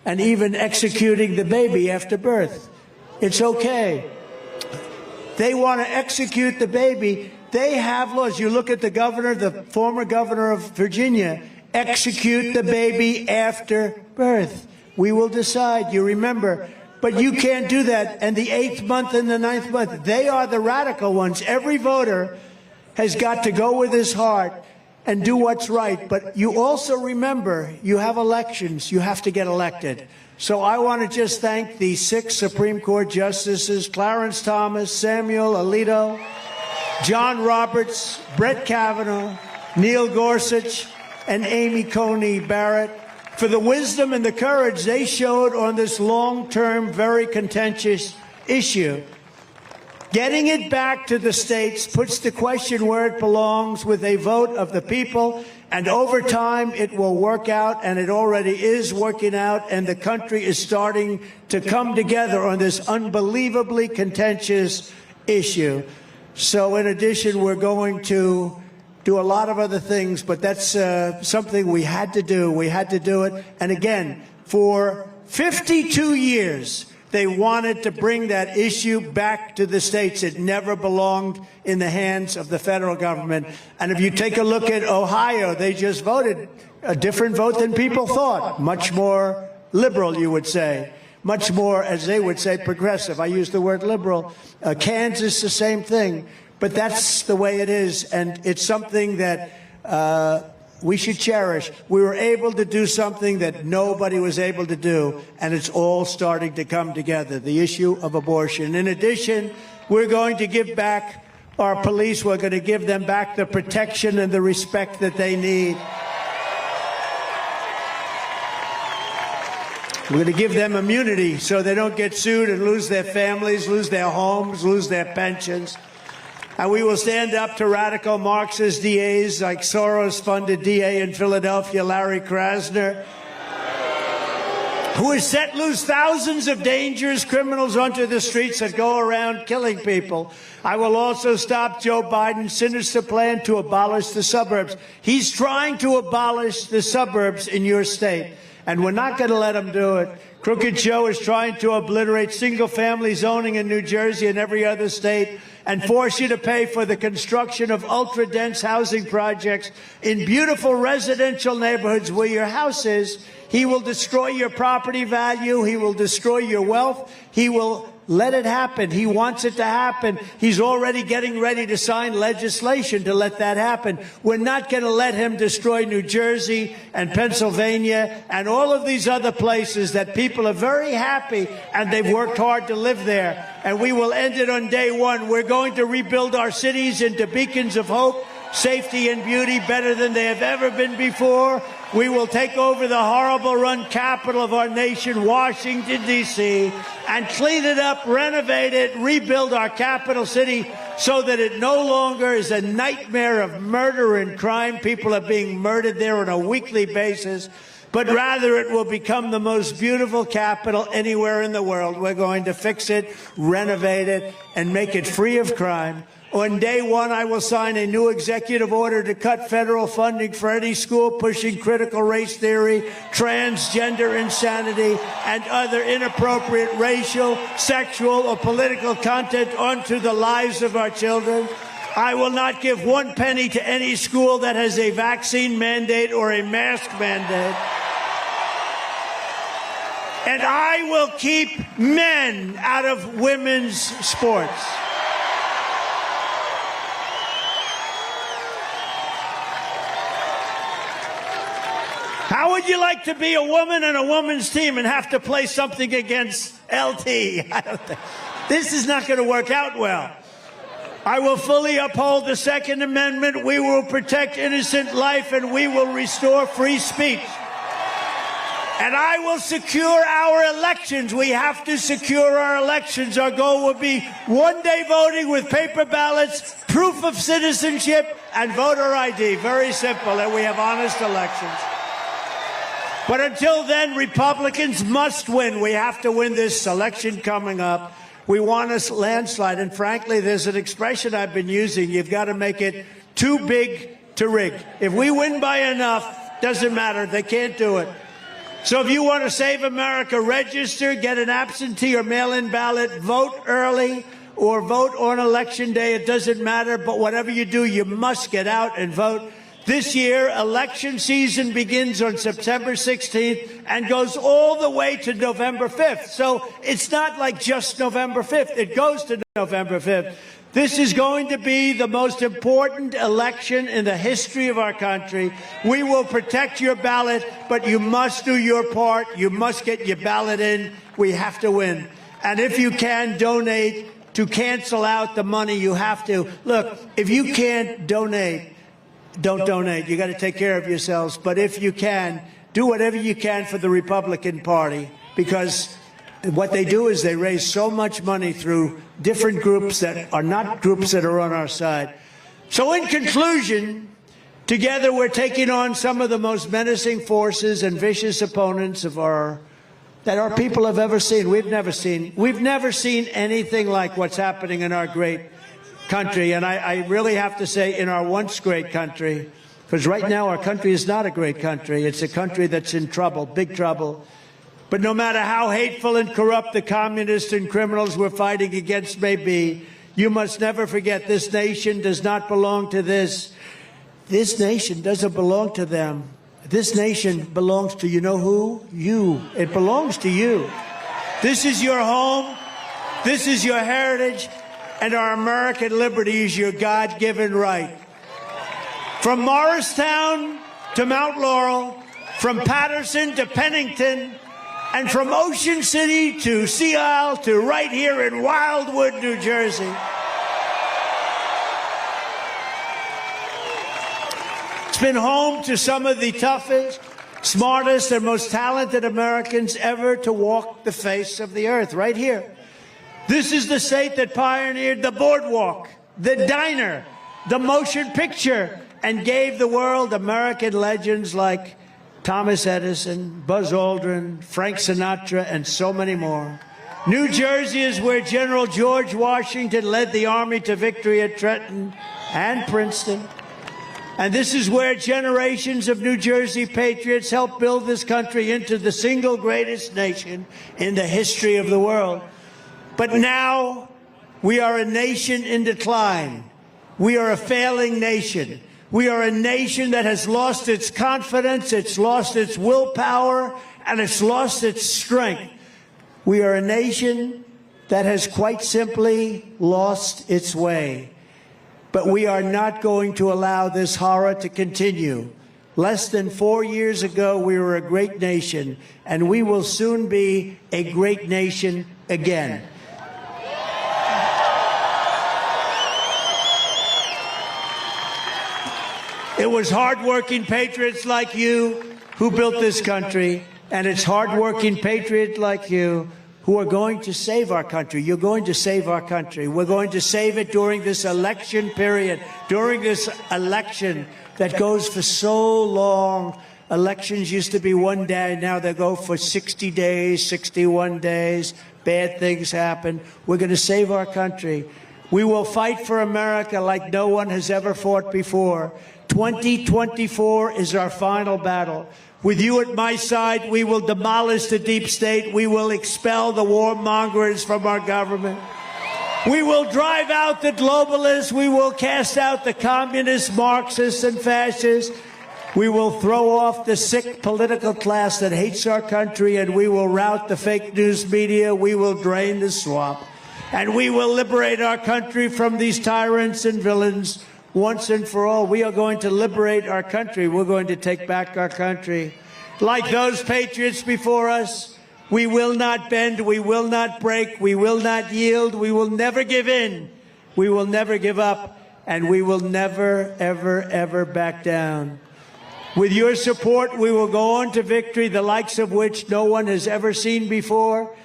and even executing the baby after birth. It's okay. They want to execute the baby. They have laws. You look at the governor, the former governor of Virginia, execute the baby after birth. We will decide. You remember. But you can't do that. And the 8th month and the 9th month, they are the radical ones. Every voter has got to go with his heart and do what's right. But you also remember, you have elections. You have to get elected. So I want to just thank the 6 Supreme Court justices, Clarence Thomas, Samuel Alito, John Roberts, Brett Kavanaugh, Neil Gorsuch, and Amy Coney Barrett, for the wisdom and the courage they showed on this long-term, very contentious issue. Getting it back to the states puts the question where it belongs, with a vote of the people, and over time it will work out, and it already is working out, and the country is starting to come together on this unbelievably contentious issue. So in addition, we're going to do a lot of other things, but that's something we had to do. We had to do it. And again, for 52 years, they wanted to bring that issue back to the states. It never belonged in the hands of the federal government. And if you take a look at Ohio, they just voted a different vote than people thought. Much more liberal, you would say. Much more, as they would say, progressive. I use the word liberal. Kansas, the same thing. But that's the way it is, and it's something that we should cherish. We were able to do something that nobody was able to do, and it's all starting to come together, the issue of abortion. In addition, we're going to give back our police. We're going to give them back the protection and the respect that they need. We're going to give them immunity so they don't get sued and lose their families, lose their homes, lose their pensions. And we will stand up to radical Marxist DAs like Soros-funded DA in Philadelphia, Larry Krasner, who has set loose thousands of dangerous criminals onto the streets that go around killing people. I will also stop Joe Biden's sinister plan to abolish the suburbs. He's trying to abolish the suburbs in your state, and we're not going to let him do it. Crooked Joe is trying to obliterate single-family zoning in New Jersey and every other state and force you to pay for the construction of ultra-dense housing projects in beautiful residential neighborhoods where your house is. He will destroy your property value. He will destroy your wealth. He will let it happen. He wants it to happen. He's already getting ready to sign legislation to let that happen. We're not going to let him destroy New Jersey and Pennsylvania and all of these other places that people are very happy and they've worked hard to live there. And we will end it on day one. We're going to rebuild our cities into beacons of hope, safety, and beauty better than they have ever been before. We will take over the horrible run capital of our nation, Washington, D.C., and clean it up, renovate it, rebuild our capital city so that it no longer is a nightmare of murder and crime. People are being murdered there on a weekly basis. but rather it will become the most beautiful capital anywhere in the world. We're going to fix it, renovate it, and make it free of crime. On day one, I will sign a new executive order to cut federal funding for any school pushing critical race theory, transgender insanity, and other inappropriate racial, sexual, or political content onto the lives of our children. I will not give 1 penny to any school that has a vaccine mandate or a mask mandate. And I will keep men out of women's sports. How would you like to be a woman on a woman's team and have to play something against LT? This is not going to work out well. I will fully uphold the Second Amendment. We will protect innocent life, and we will restore free speech. And I will secure our elections. We have to secure our elections. Our goal will be one-day voting with paper ballots, proof of citizenship, and voter ID. Very simple, and we have honest elections. But until then, Republicans must win. We have to win this election coming up. We want a landslide. And frankly, there's an expression I've been using. You've got to make it too big to rig. If we win by enough, doesn't matter. They can't do it. So if you want to save America, register, get an absentee or mail-in ballot, vote early, or vote on Election Day. It doesn't matter. But whatever you do, you must get out and vote. This year, election season begins on September 16th and goes all the way to November 5th. So it's not like just November 5th. It goes to November 5th. This is going to be the most important election in the history of our country. We will protect your ballot, but you must do your part. You must get your ballot in. We have to win. And if you can, donate to cancel out the money. You have to. Look, if you can't donate, don't donate. You got to take care of yourselves. But if you can, do whatever you can for the Republican Party, because what they do is they raise so much money through different groups that are not groups that are on our side. So in conclusion, together we're taking on some of the most menacing forces and vicious opponents that our people have ever seen. We've never seen anything like what's happening in our great country. And I really have to say, in our once great country, because right now our country is not a great country. It's a country that's in trouble, big trouble. But no matter how hateful and corrupt the communists and criminals we're fighting against may be, you must never forget this nation does not belong to this. This nation doesn't belong to them. This nation belongs to, you know who? You. It belongs to you. This is your home. This is your heritage. And our American liberty is your God-given right. From Morristown to Mount Laurel, from Patterson to Pennington, and from Ocean City to Sea Isle to right here in Wildwood, New Jersey. It's been home to some of the toughest, smartest, and most talented Americans ever to walk the face of the earth, right here. This is the state that pioneered the boardwalk, the diner, the motion picture, and gave the world American legends like Thomas Edison, Buzz Aldrin, Frank Sinatra, and so many more. New Jersey is where General George Washington led the Army to victory at Trenton and Princeton. And this is where generations of New Jersey patriots helped build this country into the single greatest nation in the history of the world. But now we are a nation in decline. We are a failing nation. We are a nation that has lost its confidence, it's lost its willpower, and it's lost its strength. We are a nation that has quite simply lost its way. But we are not going to allow this horror to continue. Less than 4 years ago, we were a great nation, and we will soon be a great nation again. It was hardworking patriots like you who built this country, and it's hardworking patriots like you who are going to save our country. You're going to save our country. We're going to save it during this election period, during this election that goes for so long. Elections used to be one day. Now they go for 60 days, 61 days. Bad things happen. We're going to save our country. We will fight for America like no one has ever fought before. 2024 is our final battle. With you at my side, we will demolish the deep state. We will expel the warmongers from our government. We will drive out the globalists. We will cast out the communists, Marxists, and fascists. We will throw off the sick political class that hates our country, and we will rout the fake news media. We will drain the swamp. And we will liberate our country from these tyrants and villains once and for all. We are going to liberate our country. We're going to take back our country. Like those patriots before us, we will not bend, we will not break, we will not yield, we will never give in, we will never give up, and we will never, ever, ever back down. With your support, we will go on to victory, the likes of which no one has ever seen before,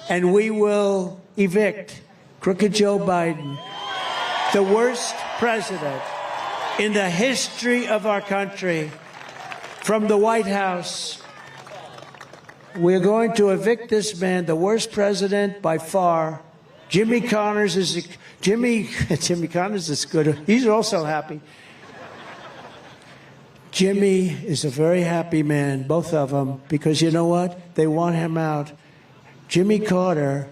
and we will evict crooked Joe Biden, the worst president in the history of our country, from the White House. We're going to evict this man, the worst president by far. Jimmy Connors is good. He's also happy. Jimmy is a very happy man, both of them, because you know what? They want him out. Jimmy Carter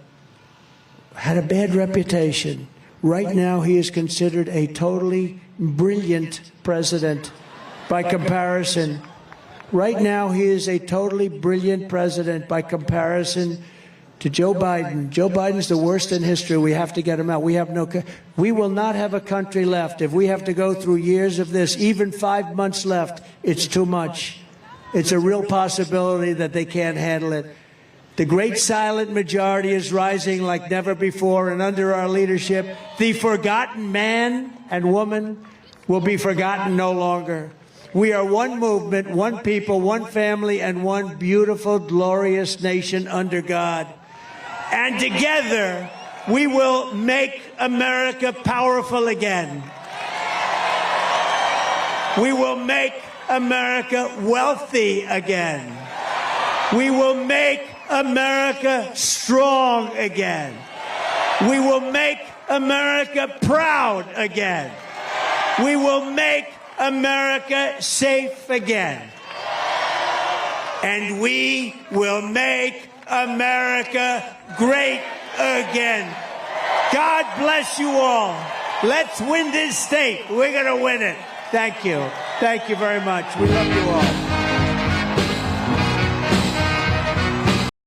had a bad reputation. Right now, he is considered a totally brilliant president by comparison. Right now, he is a totally brilliant president by comparison to Joe Biden. Joe Biden's the worst in history. We have to get him out. We will not have a country left. If we have to go through years of this, even 5 months left, it's too much. It's a real possibility that they can't handle it. The great silent majority is rising like never before, and under our leadership, the forgotten man and woman will be forgotten no longer. We are one movement, one people, one family, and one beautiful, glorious nation under God. And together, we will make America powerful again. We will make America wealthy again. We will make America strong again. We will make America proud again. We will make America safe again. And we will make America great again. God bless you all. Let's win this state. We're going to win it. Thank you. Thank you very much. We love you all.